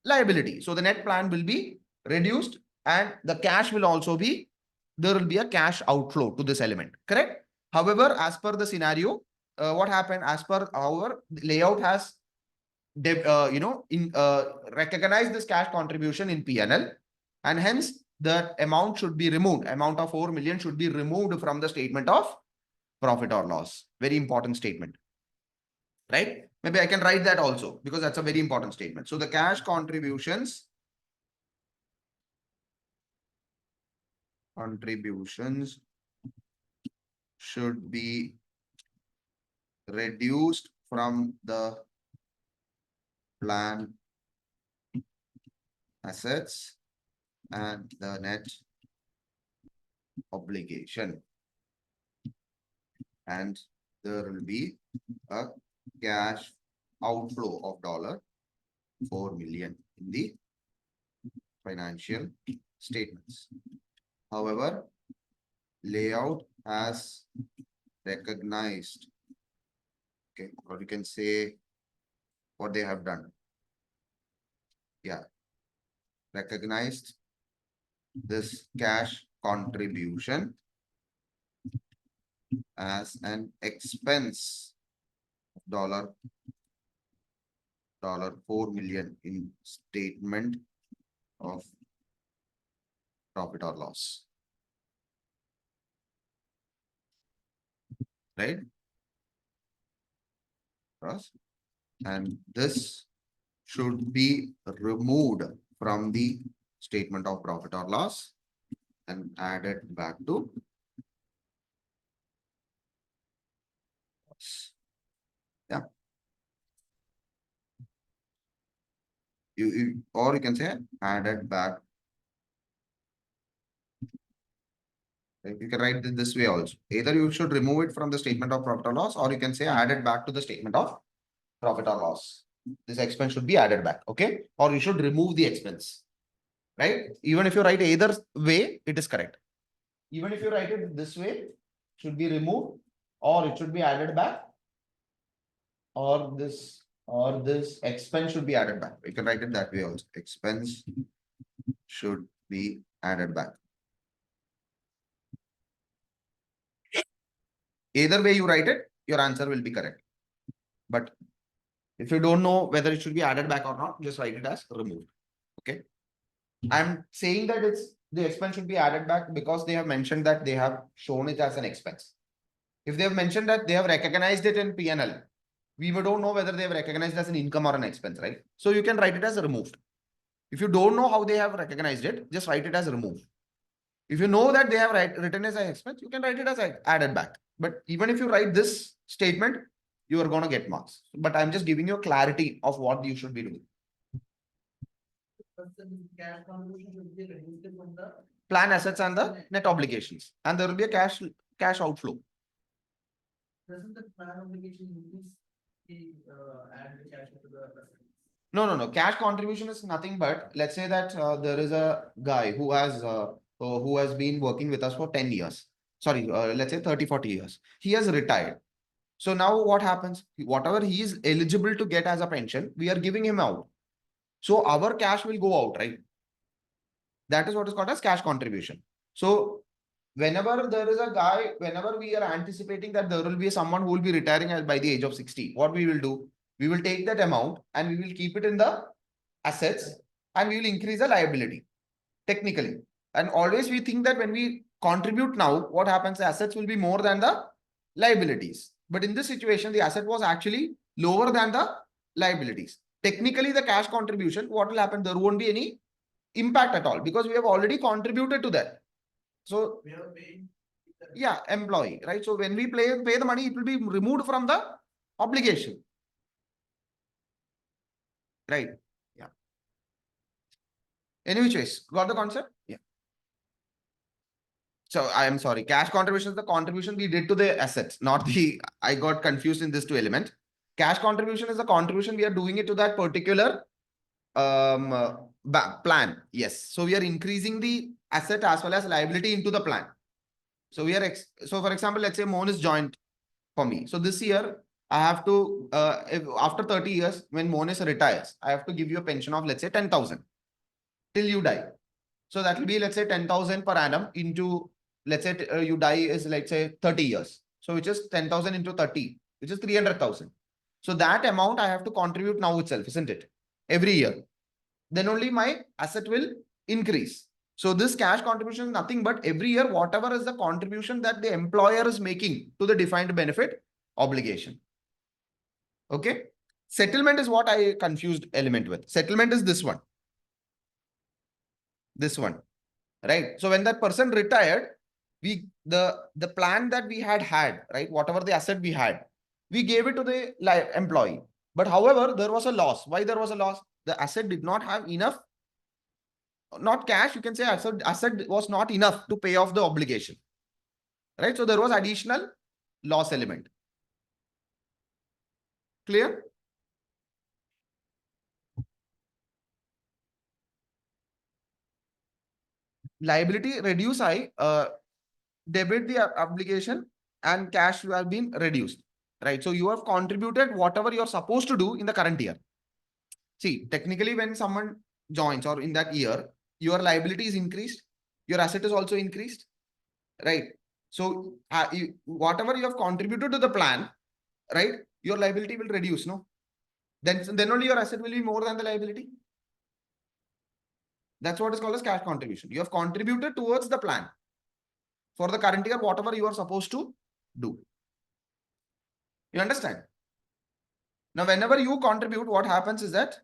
liability. So the net plan will be reduced and the cash will also be, there will be a cash outflow to this element, correct? However, as per the scenario, what happened as per our layout has, recognized this cash contribution in P&L, and hence the amount should be removed. Amount of 4 million should be removed from the statement of profit or loss. Very important statement, right? Maybe I can write that also because that's a very important statement. So the cash contributions should be reduced from the plan assets and the net obligation, and there will be a cash outflow of $4 million in the financial statements. However, layout has recognized, okay, or you can say what they have done. Yeah, recognized this cash contribution as an expense of $4 million in statement of profit or loss, right? And this should be removed from the statement of profit or loss and added back to loss. Yeah. or you can say added back. You can write it this way also. Either you should remove it from the statement of profit or loss, or you can say add it back to the statement of profit or loss. This expense should be added back, okay? Or you should remove the expense, right? Even if you write either way, it is correct. Even if you write it this way, should be removed, or it should be added back, or this expense should be added back. You can write it that way also. Expense should be added back. Either way you write it, your answer will be correct. But if you don't know whether it should be added back or not, just write it as removed. Okay. I'm saying that the expense should be added back because they have mentioned that they have shown it as an expense. If they have mentioned that they have recognized it in P&L, we don't know whether they have recognized as an income or an expense, right? So you can write it as removed. If you don't know how they have recognized it, just write it as removed. If you know that they have written as an expense, you can write it as added back. But even if you write this statement, you are going to get marks. But I'm just giving you a clarity of what you should be doing. Plan assets and the net obligations, and there will be a cash outflow. Doesn't the plan obligation increase add the cash to the? No. Cash contribution is nothing but, let's say that there is a guy who has been working with us for 10 years. Sorry, let's say 30-40 years. He has retired. So now what happens? Whatever he is eligible to get as a pension, we are giving him out. So our cash will go out, right? That is what is called as cash contribution. So whenever there is a guy, whenever we are anticipating that there will be someone who will be retiring by the age of 60, what we will do? We will take that amount and we will keep it in the assets and we will increase the liability technically. And always we think that when we contribute now, what happens? The assets will be more than the liabilities. But in this situation, the asset was actually lower than the liabilities. Technically, the cash contribution, what will happen? There won't be any impact at all because we have already contributed to that. So we are paying, yeah, employee, right? So when we pay the money, it will be removed from the obligation, right? Yeah. Any which ways, got the concept? Yeah. So I am sorry, cash contribution is the contribution we did to the assets, not the, I got confused in this two element. Cash contribution is the contribution we are doing it to that particular plan. Yes. So we are increasing the asset as well as liability into the plan. So we are, so for example, let's say Mohan is joined for me. So this year I have to, after 30 years, when Mohan retires, I have to give you a pension of, let's say 10,000 till you die. So that will be, let's say 10,000 per annum into, let's say you die is, let's say 30 years. So which is 10,000 into 30, which is 300,000. So that amount I have to contribute now itself, isn't it? Every year. Then only my asset will increase. So this cash contribution is nothing but every year, whatever is the contribution that the employer is making to the defined benefit obligation. Okay. Settlement is what I confused element with. Settlement is this one. This one, right? So when that person retired, the plan that we had, right? Whatever the asset we had, we gave it to the employee. But however, there was a loss. Why there was a loss? The asset did not have enough, not cash, you can say asset was not enough to pay off the obligation, right? So there was additional loss element. Clear? Liability reduce debit the obligation and cash you have been reduced, right? So you have contributed whatever you're supposed to do in the current year. See, technically when someone joins or in that year, your liability is increased, your asset is also increased, right? So whatever you have contributed to the plan, right? Your liability will reduce, no? Then only your asset will be more than the liability. That's what is called as cash contribution. You have contributed towards the plan for the current year, whatever you are supposed to do. You understand? Now, whenever you contribute, what happens is that,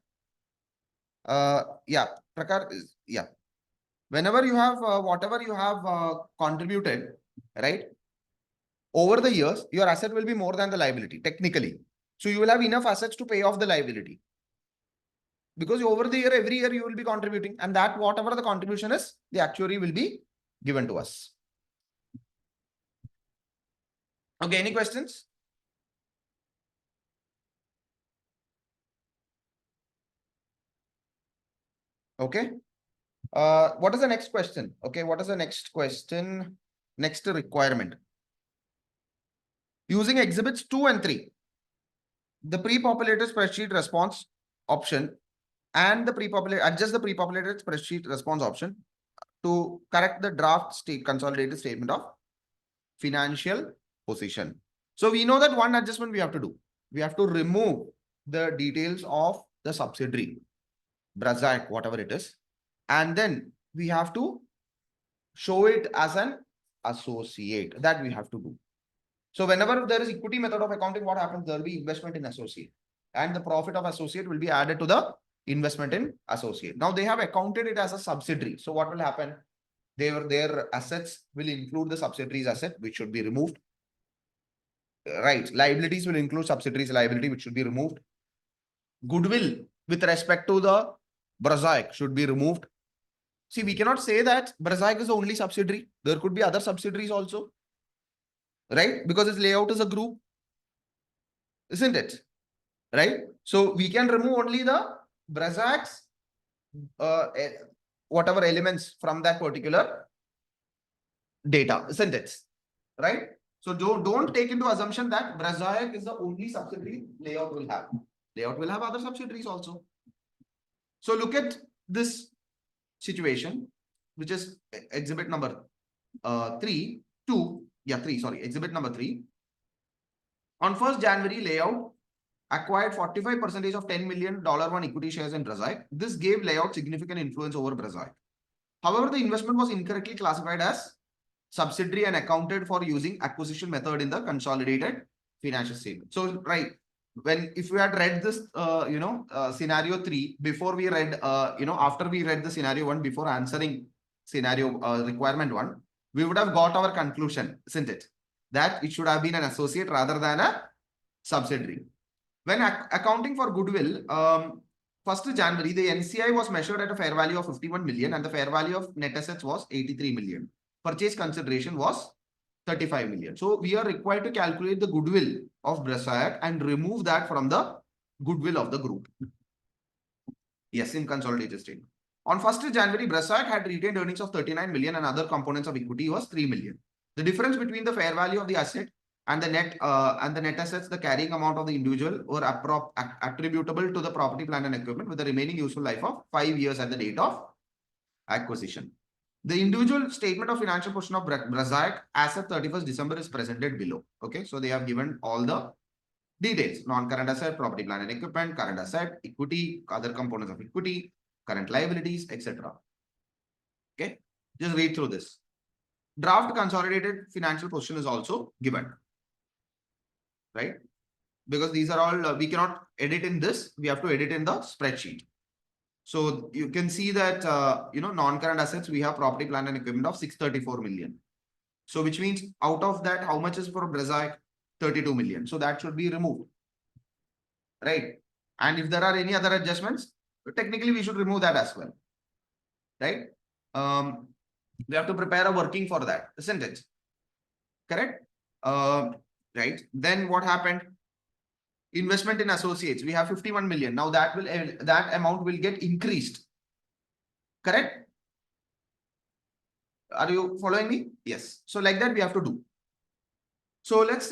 whenever you have whatever you have contributed, right? Over the years, your asset will be more than the liability, technically. So you will have enough assets to pay off the liability. because over the year, every year you will be contributing, and that whatever the contribution is, the actuary will be given to us. Okay, any questions? Okay. What is the next question? Okay, what is the next question? Next requirement. Using exhibits 2 and 3, the pre-populated spreadsheet response option and the adjust the pre-populated spreadsheet response option to correct the draft consolidated statement of financial position. So we know that one adjustment we have to do. We have to remove the details of the subsidiary, Brazil, whatever it is, and then we have to show it as an associate. That we have to do. So whenever there is equity method of accounting, what happens? There will be investment in associate, and the profit of associate will be added to the investment in associate. Now they have accounted it as a subsidiary. So what will happen? Their assets will include the subsidiary's asset, which should be removed. Right. Liabilities will include subsidiary's liability, which should be removed. Goodwill with respect to the Brazil should be removed. See, we cannot say that Brazil is the only subsidiary. There could be other subsidiaries also. Right? Because its layout is a group. Isn't it? Right? So we can remove only the Brazil's whatever elements from that particular data, isn't it? Right? So don't take into assumption that Brazil is the only subsidiary layout will have. Layout will have other subsidiaries also. So look at this situation, which is exhibit number 3, exhibit number 3. On 1st January, layout acquired 45% of $10 million one equity shares in Brazil. This gave layout significant influence over Brazil. However, the investment was incorrectly classified as subsidiary and accounted for using acquisition method in the consolidated financial statement. So, right, if we had read this, scenario 3 before we read, after we read the scenario 1 before answering scenario requirement 1, we would have got our conclusion, isn't it? That it should have been an associate rather than a subsidiary. When accounting for goodwill, 1st January, the NCI was measured at a fair value of 51 million and the fair value of net assets was 83 million. Purchase consideration was 35 million. So we are required to calculate the goodwill of Brazil and remove that from the goodwill of the group. Yes, in consolidated statement. On 1st January, Brazil had retained earnings of 39 million and other components of equity was 3 million. The difference between the fair value of the asset and the net assets, the carrying amount of the individual, were attributable to the property, plant and equipment with the remaining useful life of 5 years at the date of acquisition. The individual statement of financial position of Brazil as of 31st December is presented below. Okay, so they have given all the details: non-current asset, property, plant and equipment, current asset, equity, other components of equity, current liabilities, etc. Okay, just read through this. Draft consolidated financial position is also given, right? Because these are all, we cannot edit in this, we have to edit in the spreadsheet. So you can see that, non-current assets, we have property, plant and equipment of 634 million. So which means out of that, how much is for Brazil? 32 million. So that should be removed, right? And if there are any other adjustments, technically we should remove that as well, right? We have to prepare a working for that, isn't it? Correct? Right. Then what happened? Investment in associates. We have 51 million. Now that amount will get increased. Correct? Are you following me? Yes. So like that we have to do. So let's,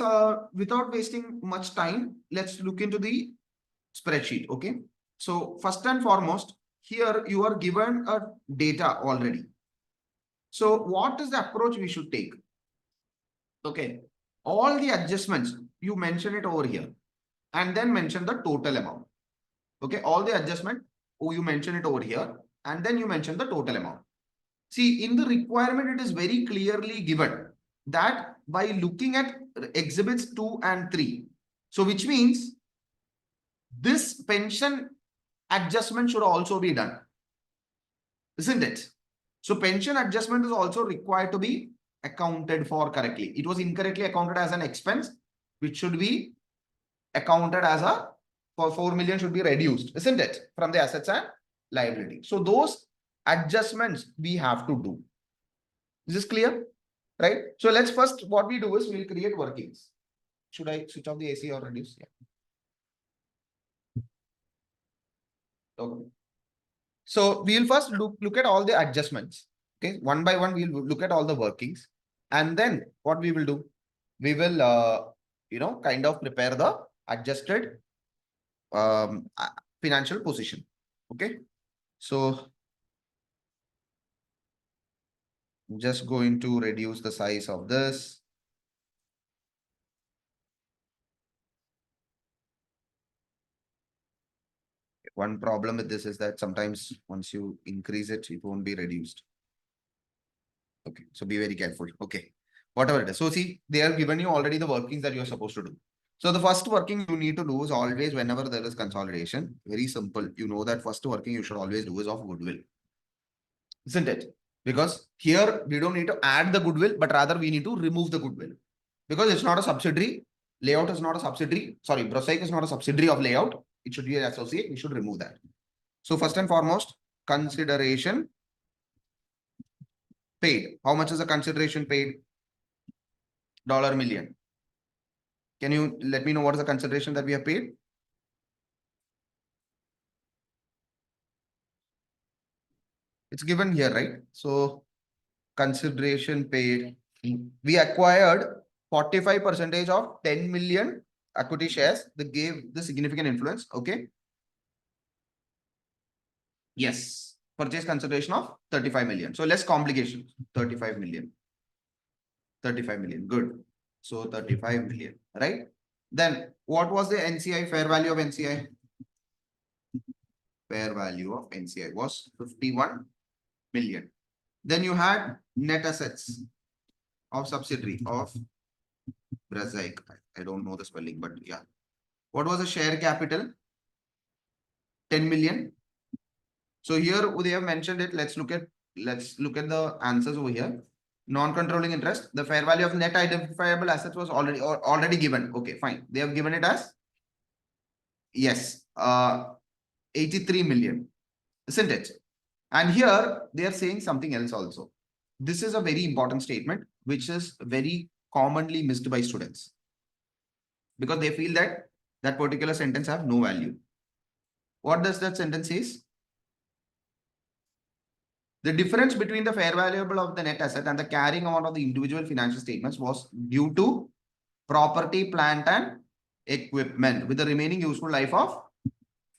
without wasting much time, let's look into the spreadsheet. Okay. So first and foremost, here you are given a data already. So what is the approach we should take? Okay. All the adjustments, you mention it over here and then mention the total amount. Okay. All the adjustment, you mention it over here and then you mention the total amount. See, in the requirement, it is very clearly given that by looking at exhibits 2 and 3. So which means this pension adjustment should also be done, isn't it? So pension adjustment is also required to be accounted for correctly. It was incorrectly accounted as an expense, which should be accounted as a for 4 million should be reduced, isn't it? From the assets and liability. So those adjustments we have to do. Is this clear? Right? So let's first, what we do is we'll create workings. Should I switch off the AC or reduce? Yeah. Okay. So we'll first look at all the adjustments. Okay. One by one, we'll look at all the workings. And then what we will do? We will, kind of prepare the adjusted financial position. Okay. So I'm just going to reduce the size of this. One problem with this is that sometimes once you increase it, it won't be reduced. Okay, so be very careful. Okay, whatever it is. So see, they have given you already the workings that you're supposed to do. So the first working you need to do is always whenever there is consolidation, very simple. You know that first working you should always do is of goodwill. Isn't it? Because here we don't need to add the goodwill, but rather we need to remove the goodwill. Because it's not a subsidiary. Layout is not a subsidiary. Sorry, Brosaic is not a subsidiary of layout. It should be an associate. We should remove that. So first and foremost, consideration paid. How much is the consideration paid? $1 million. Can you let me know what is the consideration that we have paid? It's given here, right? So consideration paid. We acquired 45% of 10 million equity shares that gave the significant influence. Okay. Yes. Purchase consideration of 35 million. So less complications. 35 million. 35 million. Good. So 35 million, right? Then what was the NCI, fair value of NCI? Fair value of NCI was 51 million. Then you had net assets of subsidiary of Brosaic. I don't know the spelling, but yeah. What was the share capital? 10 million. So here they have mentioned it. Let's look at the answers over here. Non-controlling interest. The fair value of net identifiable assets was already given. Okay, fine. They have given it as yes, 83 million, isn't it? And here they are saying something else also. This is a very important statement, which is very commonly missed by students because they feel that that particular sentence have no value. What does that sentence say? The difference between the fair valuable of the net asset and the carrying amount of the individual financial statements was due to property, plant, and equipment with the remaining useful life of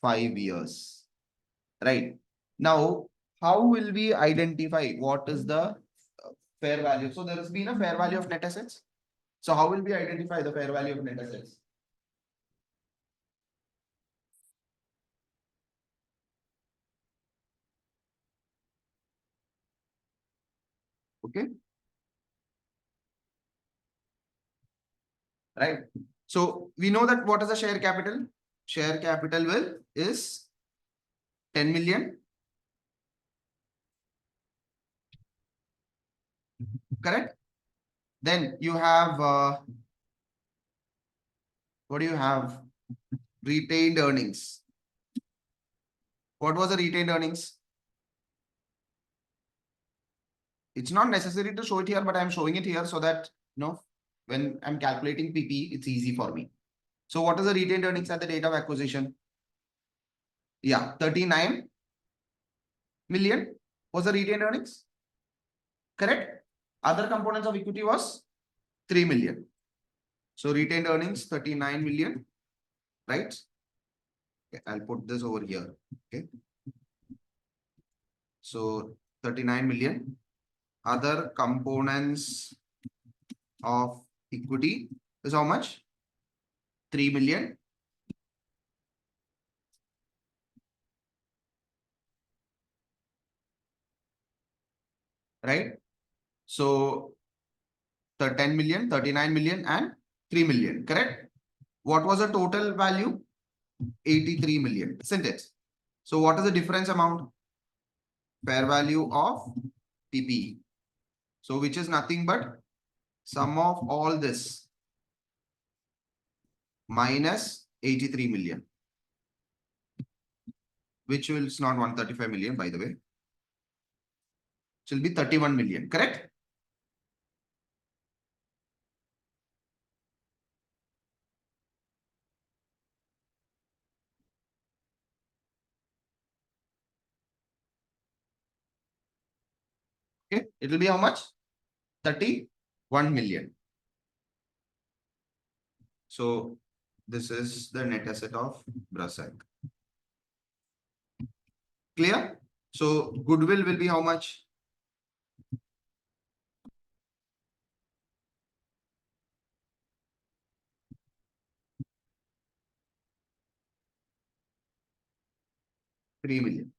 5 years. Right. Now, how will we identify what is the fair value? So there has been a fair value of net assets. So how will we identify the fair value of net assets? Okay. Right. So we know that what is the share capital? Share capital is 10 million. Correct. Then you have what do you have? Retained earnings. What was the retained earnings? It's not necessary to show it here, but I'm showing it here so that when I'm calculating PP, it's easy for me. So what is the retained earnings at the date of acquisition? Yeah, 39 million was the retained earnings. Correct. Other components of equity was 3 million. So retained earnings 39 million, right? Okay, I'll put this over here. Okay. So 39 million. Other components of equity is how much? 3 million. Right? So the 10 million, 39 million and 3 million, correct? What was the total value? 83 million, isn't it? So what is the difference amount? Fair value of PP. So which is nothing but sum of all this minus 83 million. which will, it's not 135 million, by the way. It will be 31 million, correct? Okay, it will be how much? 31 million. So this is the net asset of Brassac. Clear? So goodwill will be how much? $3 million.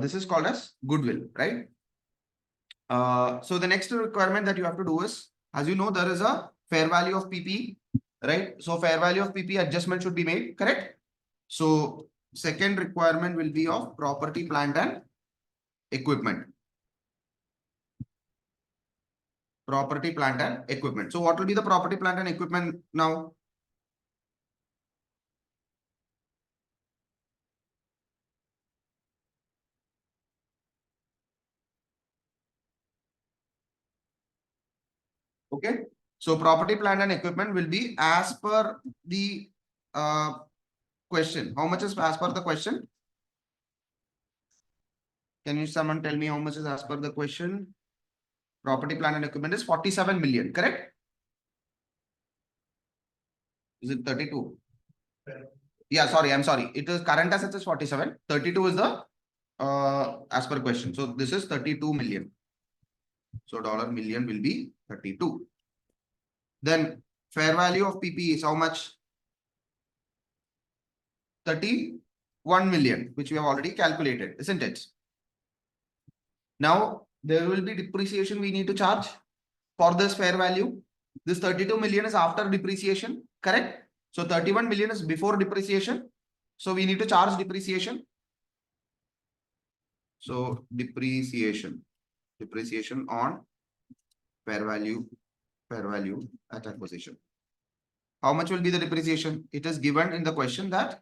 This is called as goodwill, right? So the next requirement that you have to do is, as you know, there is a fair value of PP, right? So fair value of PP adjustment should be made, correct? So second requirement will be of property, plant and equipment. Property, plant and equipment. So what will be the property, plant and equipment now? Okay. So property, plant and equipment will be as per the question. How much is as per the question? Can you someone tell me how much is as per the question? Property, plant and equipment is 47 million, correct? Is it 32? Yeah, sorry, I'm sorry. It is current assets is 47. 32 is the as per question. So this is 32 million. So dollar million will be 32. Then fair value of PP is how much? 31 million, which we have already calculated, isn't it? Now there will be depreciation we need to charge for this fair value. This 32 million is after depreciation, correct? So 31 million is before depreciation. So we need to charge depreciation. So depreciation on fair value at acquisition. How much will be the depreciation? It is given in the question that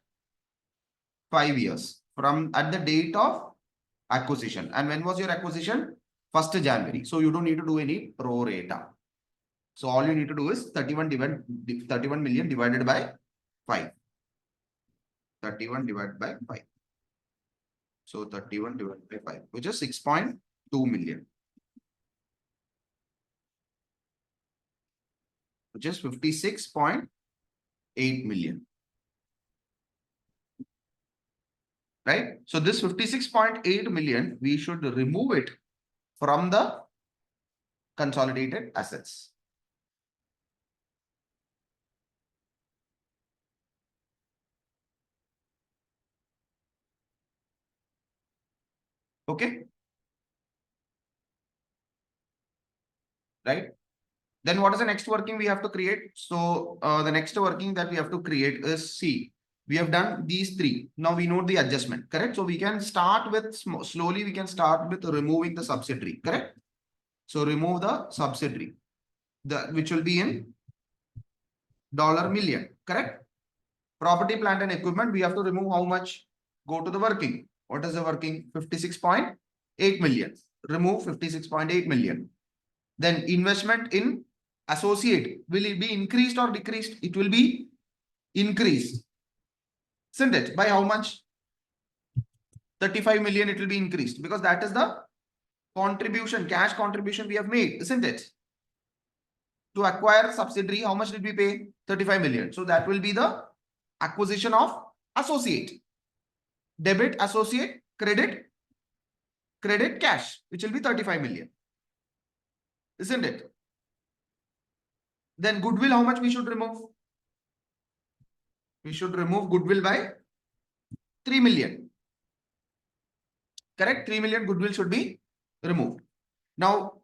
5 years from at the date of acquisition. And when was your acquisition? 1st January. So you don't need to do any pro rata. So all you need to do is 31 million divided by 5. 31 divided by 5. So 31 divided by 5, which is 6.2 million. Which is 56.8 million. right? So this 56.8 million, we should remove it from the consolidated assets. Okay, right? Then what is the next working we have to create? So the next working that we have to create is C. We have done these three. Now we know the adjustment, correct? So we can start with slowly, we can start with removing the subsidiary, correct? So remove the subsidiary, which will be in $million, correct? Property, plant and equipment, we have to remove how much? Go to the working. What is the working? 56.8 million. Remove 56.8 million. Then investment in associate, will it be increased or decreased? It will be increased, isn't it? By how much? 35 million it will be increased, because that is the contribution, cash contribution we have made, isn't it? To acquire subsidiary, how much did we pay? 35 million. So that will be the acquisition of associate. Debit associate, credit cash, which will be 35 million, isn't it? Then goodwill, how much we should remove? We should remove goodwill by 3 million. Correct? 3 million goodwill should be removed. Now,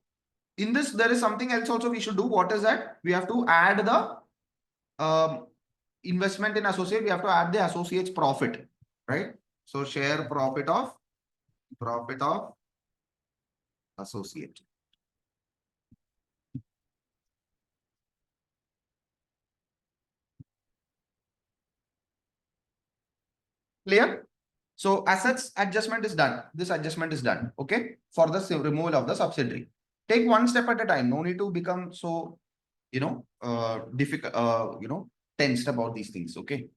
in this, there is something else also we should do. What is that? We have to add the investment in associate. We have to add the associate's profit, right? So share profit of associate. Clear? So assets adjustment is done. This adjustment is done. Okay. For the removal of the subsidiary. Take one step at a time. No need to become so, difficult, tensed about these things. Okay.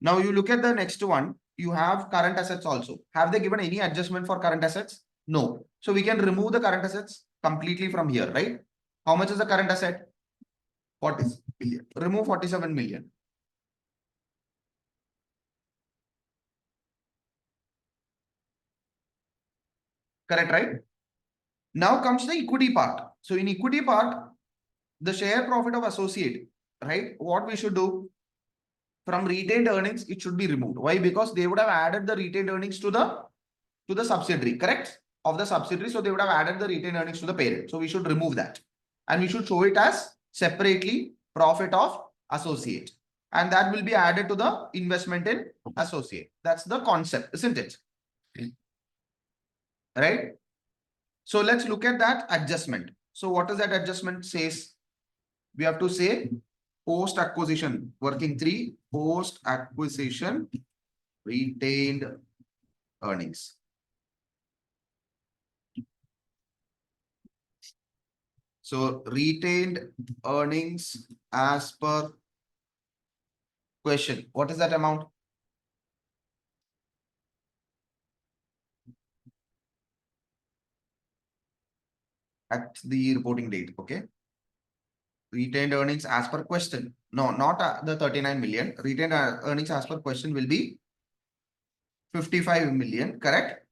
Now you look at the next one. You have current assets also. Have they given any adjustment for current assets? No. So we can remove the current assets completely from here, right? How much is the current asset? 40 million. Remove 47 million. Correct, right? Now comes the equity part. So in equity part, the share profit of associate, right? What we should do? From retained earnings, it should be removed. Why? Because they would have added the retained earnings to the subsidiary, correct? Of the subsidiary. So they would have added the retained earnings to the parent. So we should remove that. And we should show it as separately profit of associate. And that will be added to the investment in associate. That's the concept, isn't it? Right? So let's look at that adjustment. So what does that adjustment says? We have to say post acquisition, working 3, post acquisition retained earnings. So retained earnings as per question. What is that amount? At the reporting date. Okay. Retained earnings as per question. No, not the 39 million. Retained earnings as per question will be 55 million. Correct.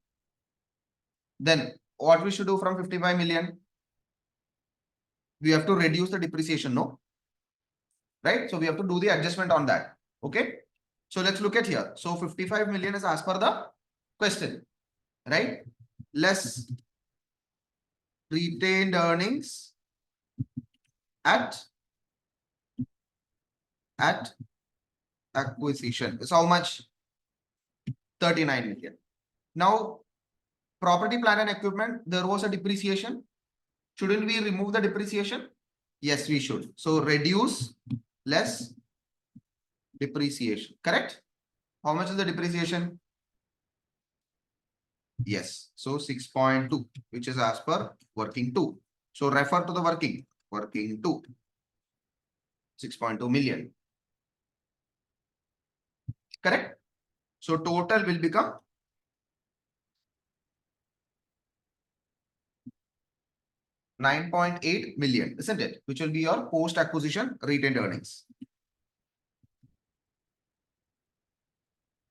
Then what we should do from 55 million? We have to reduce the depreciation, no? Right? So we have to do the adjustment on that. Okay. So let's look at here. So 55 million is as per the question, right? Less retained earnings at acquisition. So how much? 39 million. Now, property, plant and equipment, there was a depreciation. Shouldn't we remove the depreciation? Yes, we should. So reduce less depreciation. Correct? How much is the depreciation? Yes. So 6.2, which is as per working 2. So refer to the working 2. 6.2 million. Correct? So total will become 9.8 million, isn't it? Which will be your post-acquisition retained earnings.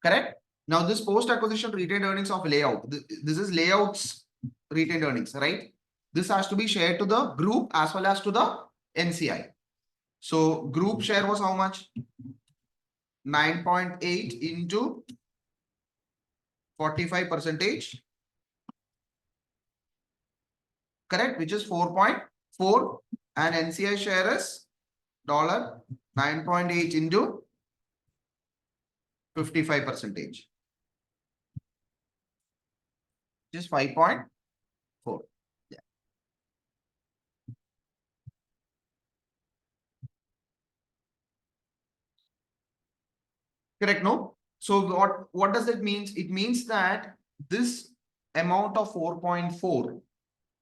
Correct? Now this post-acquisition retained earnings of layout, this is layout's retained earnings, right? This has to be shared to the group as well as to the NCI. So group share was how much? 9.8 into 45%, correct, which is 4.4, and NCI share is $9.8 into 55%, which is 5.4. Yeah. Correct, no? So what does it mean? It means that this amount of 4.4,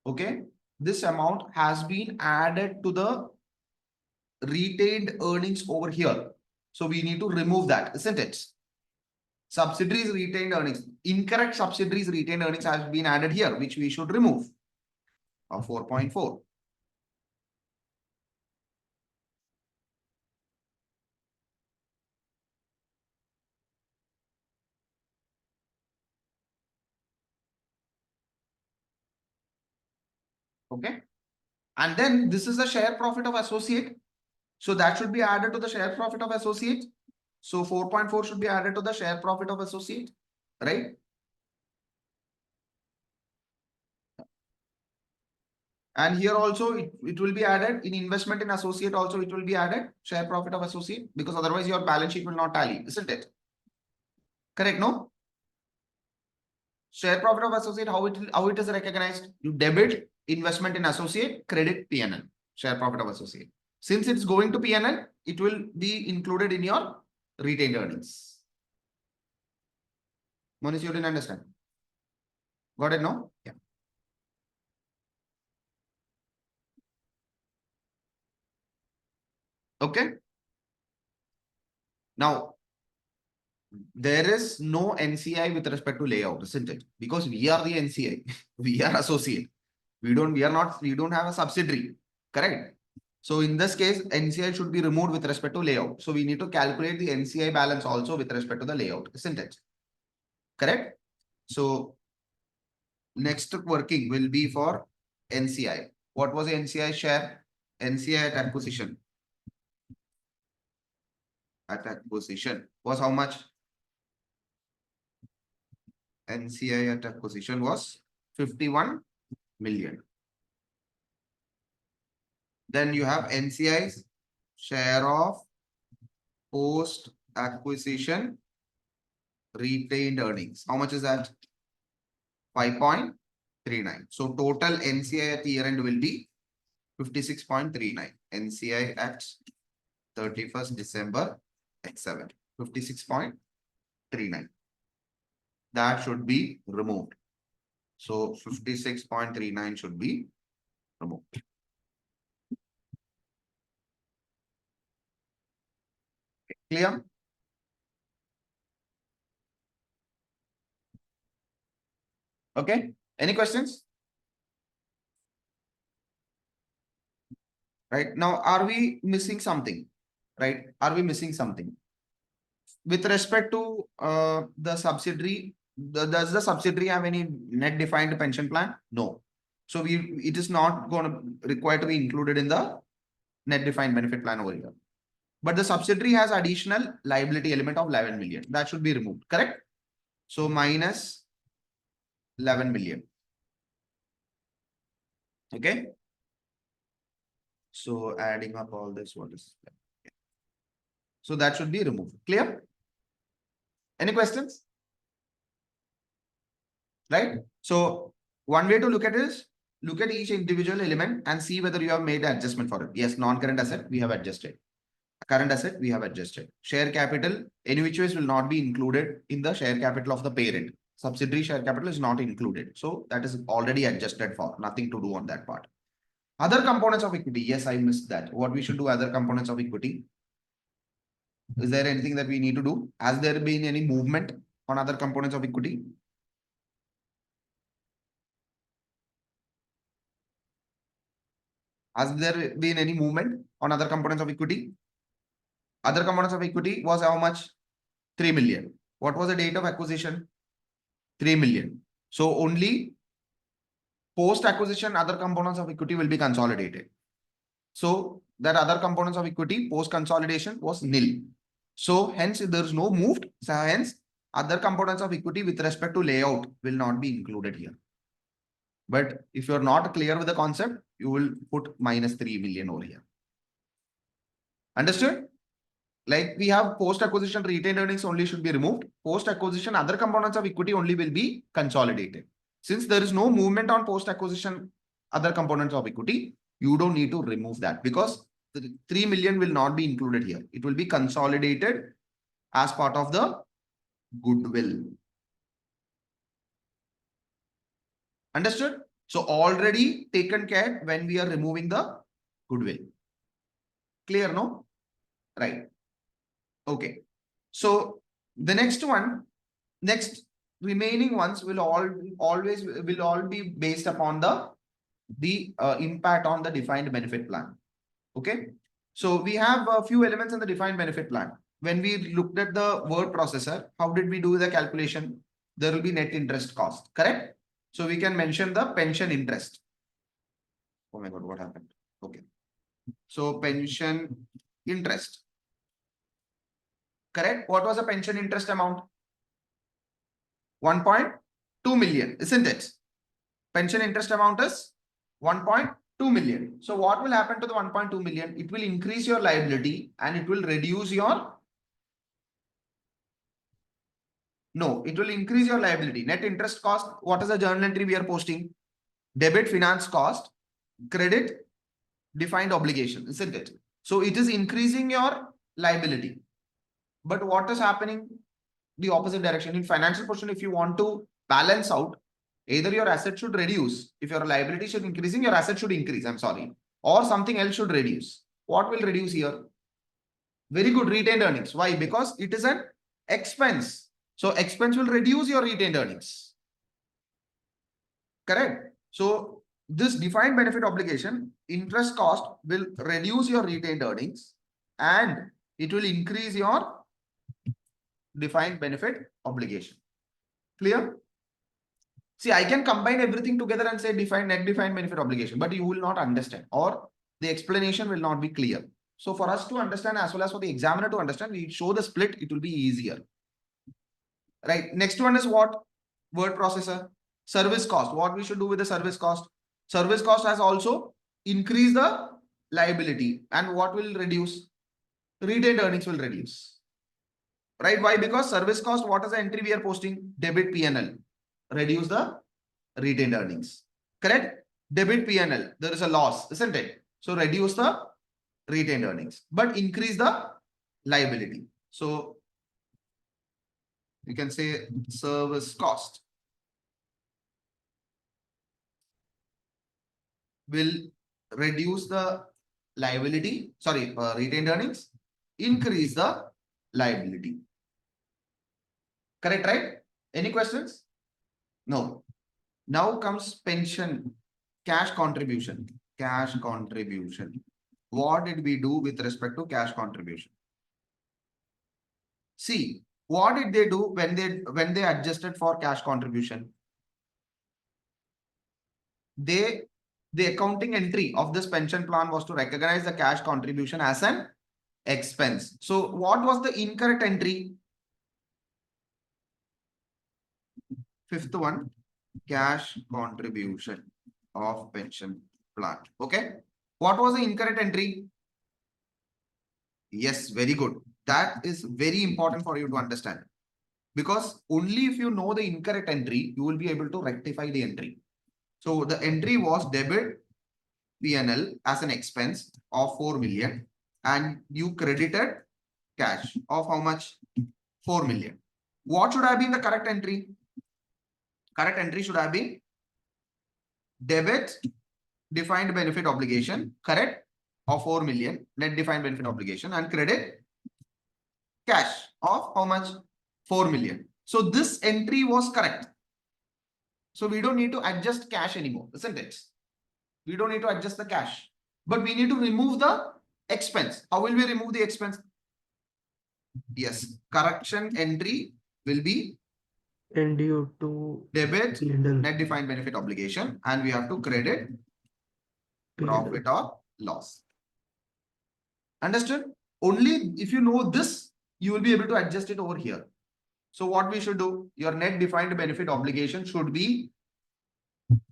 okay, this amount has been added to the retained earnings over here. So we need to remove that, isn't it? Subsidiaries retained earnings, incorrect subsidiaries retained earnings has been added here, which we should remove of 4.4. Okay. And then this is the share profit of associate. So that should be added to the share profit of associate. So 4.4 should be added to the share profit of associate, right? And here also it will be added in investment in associate also, it will be added share profit of associate, because otherwise your balance sheet will not tally, isn't it? Correct, no? Share profit of associate, how it is recognized? You debit investment in associate, credit PNL, share profit of associate. Since it's going to PNL, it will be included in your retained earnings. Monish, you didn't understand. Got it, no? Yeah. Okay. Now, there is no NCI with respect to layout, isn't it? Because we are the NCI, we are associate. We don't have a subsidiary, correct? So in this case, NCI should be removed with respect to layout. So we need to calculate the NCI balance also with respect to the layout, isn't it? Correct? So next working will be for NCI. What was the NCI share? NCI at acquisition. At acquisition was how much? NCI at acquisition was 51 million. Then you have NCI's share of post acquisition retained earnings. How much is that? 5.39. So total NCI at year end will be 56.39. NCI at 31st December X7 56.39. That should be removed. So 56.39 should be removed. Clear? Okay. Any questions? Right now, are we missing something? Right? Are we missing something? With respect to the subsidiary, does the subsidiary have any net defined pension plan? No. So it is not going to require to be included in the net defined benefit plan over here. But the subsidiary has additional liability element of 11 million. That should be removed, correct? So minus 11 million. Okay. So adding up all this, what is that? So that should be removed. Clear? Any questions? Right? So one way to look at it is look at each individual element and see whether you have made an adjustment for it. Yes, non-current asset, we have adjusted. Current asset, we have adjusted. Share capital, any which ways will not be included in the share capital of the parent. Subsidiary share capital is not included. So that is already adjusted for, nothing to do on that part. Other components of equity. Yes, I missed that. What we should do other components of equity? Is there anything that we need to do? Has there been any movement on other components of equity? Has there been any movement on other components of equity? Other components of equity was how much? 3 million. What was the date of acquisition? 3 million. So only post acquisition other components of equity will be consolidated. So that other components of equity post consolidation was nil. So hence there is no moved. So hence other components of equity with respect to layout will not be included here. But if you're not clear with the concept, you will put minus 3 million over here. Understood? Like we have post acquisition retained earnings only should be removed. Post acquisition other components of equity only will be consolidated. Since there is no movement on post acquisition other components of equity, you don't need to remove that because the 3 million will not be included here. It will be consolidated as part of the goodwill. Understood? So already taken care when we are removing the goodwill. Clear, no? Right. Okay. So the next remaining ones will all be based upon the impact on the defined benefit plan. Okay. So we have a few elements in the defined benefit plan. When we looked at the word processor, how did we do the calculation? There will be net interest cost, correct? So we can mention the pension interest. Oh my God, what happened? Okay. So pension interest. Correct? What was the pension interest amount? 1.2 million, isn't it? Pension interest amount is 1.2 million. So what will happen to the 1.2 million? It will increase your liability and it will reduce your... No, it will increase your liability. Net interest cost, what is the journal entry we are posting? Debit finance cost, credit defined obligation, isn't it? So it is increasing your liability. But what is happening? The opposite direction. In financial position, if you want to balance out, either your asset should reduce. If your liability should increasing, your asset should increase. I'm sorry. Or something else should reduce. What will reduce here? Very good, retained earnings. Why? Because it is an expense. So expense will reduce your retained earnings. Correct. So this defined benefit obligation, interest cost will reduce your retained earnings and it will increase your defined benefit obligation. Clear? See, I can combine everything together and say net defined benefit obligation, but you will not understand or the explanation will not be clear. So for us to understand as well as for the examiner to understand, we show the split, it will be easier. Right. Next one is what? Word processor. Service cost. What we should do with the service cost? Service cost has also increased the liability. And what will reduce? Retained earnings will reduce. Right? Why? Because service cost, what is the entry we are posting? Debit P&L. Reduce the retained earnings. Correct? Debit P&L. There is a loss, isn't it? So reduce the retained earnings, but increase the liability. So you can say service cost will reduce the liability, retained earnings, increase the liability. Correct, right? Any questions? No. Now comes pension, cash contribution. Cash contribution. What did we do with respect to cash contribution? See, what did they do when they adjusted for cash contribution? The accounting entry of this pension plan was to recognize the cash contribution as an expense. So what was the incorrect entry? Fifth one, cash contribution of pension plan. Okay. What was the incorrect entry? Yes, very good. That is very important for you to understand. Because only if you know the incorrect entry, you will be able to rectify the entry. So the entry was debit P&L as an expense of 4 million and you credited cash of how much? 4 million. What should have been the correct entry? Correct entry should have been debit defined benefit obligation, correct, of 4 million, net defined benefit obligation, and credit cash of how much? 4 million. So this entry was correct. So we don't need to adjust cash anymore, isn't it? We don't need to adjust the cash, but we need to remove the expense. How will we remove the expense? Yes, correction entry will be and due to debit P&L. net defined benefit obligation, and we have to credit profit or loss. Understood? Only if you know this, you will be able to adjust it over here. So what we should do, your net defined benefit obligation should be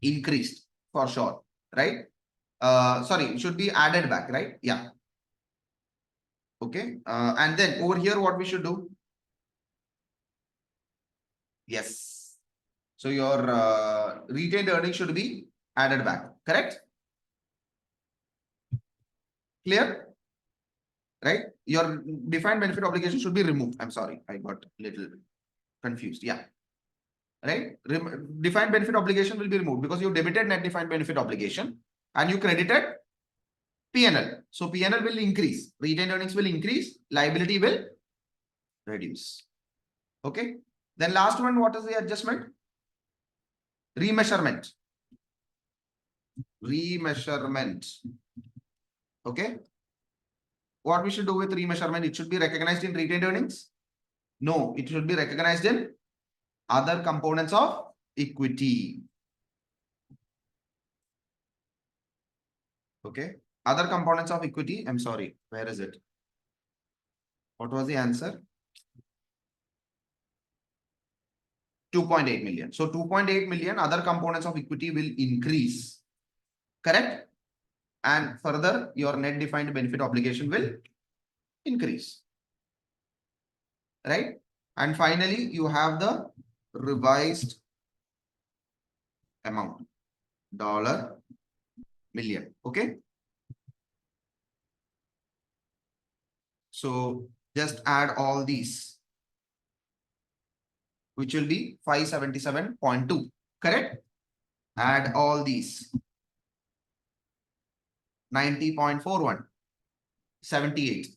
increased for sure, right? Sorry, it should be added back, right? Yeah. Okay. And then over here, what we should do? Yes. So your retained earnings should be added back, correct? Clear? Right? Your defined benefit obligation should be removed. I'm sorry, I got a little confused. Yeah. Right? Defined benefit obligation will be removed because you debited net defined benefit obligation and you credited P&L. So P&L will increase, retained earnings will increase, liability will reduce. Okay. Then last one, what is the adjustment? Remeasurement. Remeasurement. Okay. What we should do with remeasurement? It should be recognized in retained earnings. No, it should be recognized in other components of equity. Okay. Other components of equity. I'm sorry. Where is it? What was the answer? 2.8 million. So 2.8 million other components of equity will increase. Correct? And further, your net defined benefit obligation will increase. Right? And finally, you have the revised amount, $1,000,000. Okay. So just add all these, which will be 577.2. Correct? Add all these. 90.41. 78.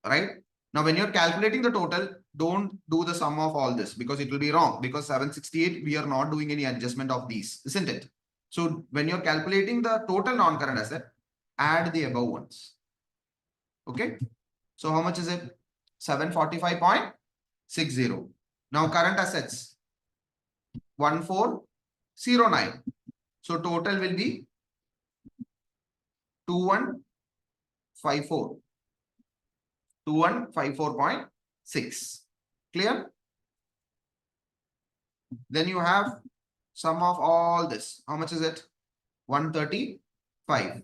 Right? Now, when you're calculating the total, don't do the sum of all this because it will be wrong. Because 768, we are not doing any adjustment of these, isn't it? So when you're calculating the total non-current asset, add the above ones. Okay. So how much is it? 745.60. Now current assets, 1409. So total will be 2154. 2154.6. Clear? Then you have sum of all this. How much is it? 135.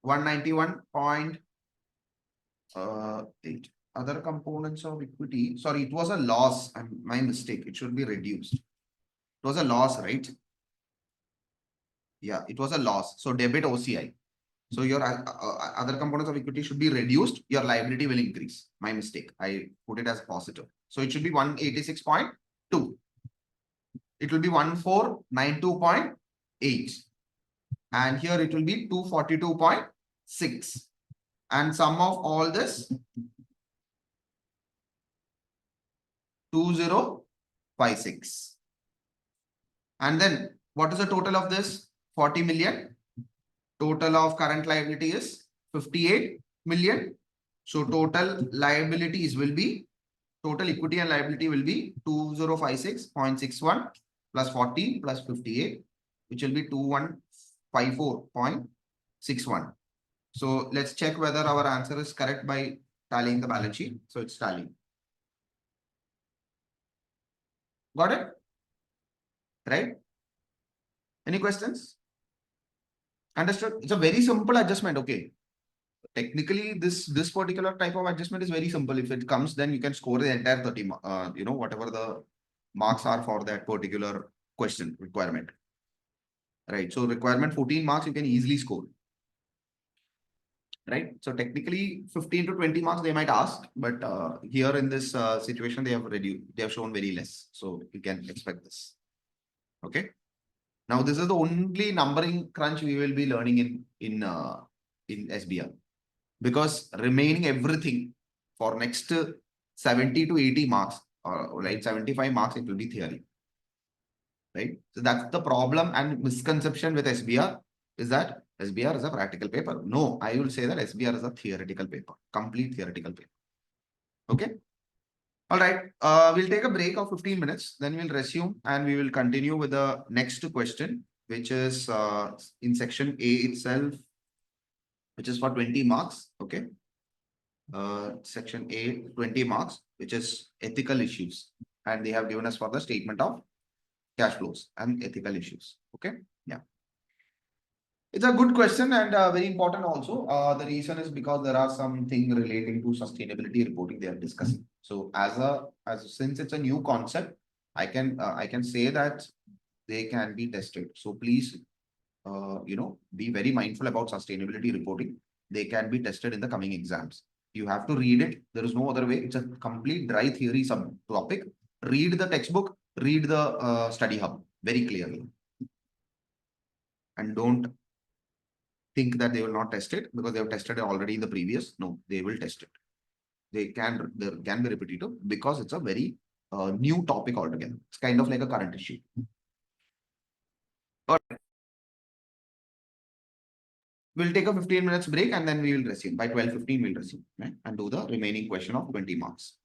191.8. Other components of equity. Sorry, it was a loss. My mistake. It should be reduced. It was a loss, right? Yeah, it was a loss. So debit OCI. So your other components of equity should be reduced. Your liability will increase. My mistake. I put it as positive. So it should be 186.2. It will be 1492.8. And here it will be 242.6. And sum of all this 2056. And then what is the total of this? 40 million. Total of current liability is 58 million. So total liabilities will be, total equity and liability will be 2056.61 plus 40 plus 58, which will be 2154.61. So let's check whether our answer is correct by tallying the balance sheet. So it's tallying. Got it? Right? Any questions? Understood? It's a very simple adjustment. Okay. Technically, this particular type of adjustment is very simple. If it comes, then you can score the entire 30, whatever the marks are for that particular question requirement. Right. So requirement 14 marks, you can easily score. Right. So technically 15 to 20 marks they might ask, but here in this situation, they have reduced, they have shown very less. So you can expect this. Okay. Now, this is the only numbering crunch we will be learning in SBR, because remaining everything for next 70 to 80 marks, or right, 75 marks, it will be theory. Right. So that's the problem and misconception with SBR, is that SBR is a practical paper. No, I will say that SBR is a theoretical paper, complete theoretical paper. Okay. All right, we'll take a break of 15 minutes, then we'll resume and we will continue with the next question, which is in section A itself, which is for 20 marks. Okay. Section A, 20 marks, which is ethical issues. And they have given us for the statement of cash flows and ethical issues. Okay. Yeah. It's a good question and very important also. The reason is because there are something relating to sustainability reporting they are discussing. So since it's a new concept, I can say that they can be tested. So please, be very mindful about sustainability reporting. They can be tested in the coming exams. You have to read it. There is no other way. It's a complete dry theory sub topic. Read the textbook, read the study hub very clearly. And don't think that they will not test it because they have tested it already in the previous. No, they will test it. There can be repetitive because it's a very new topic altogether. It's kind of like a current issue. But we'll take a 15 minutes break and then we will resume. By 12:15, we'll resume, right? And do the remaining question of 20 marks.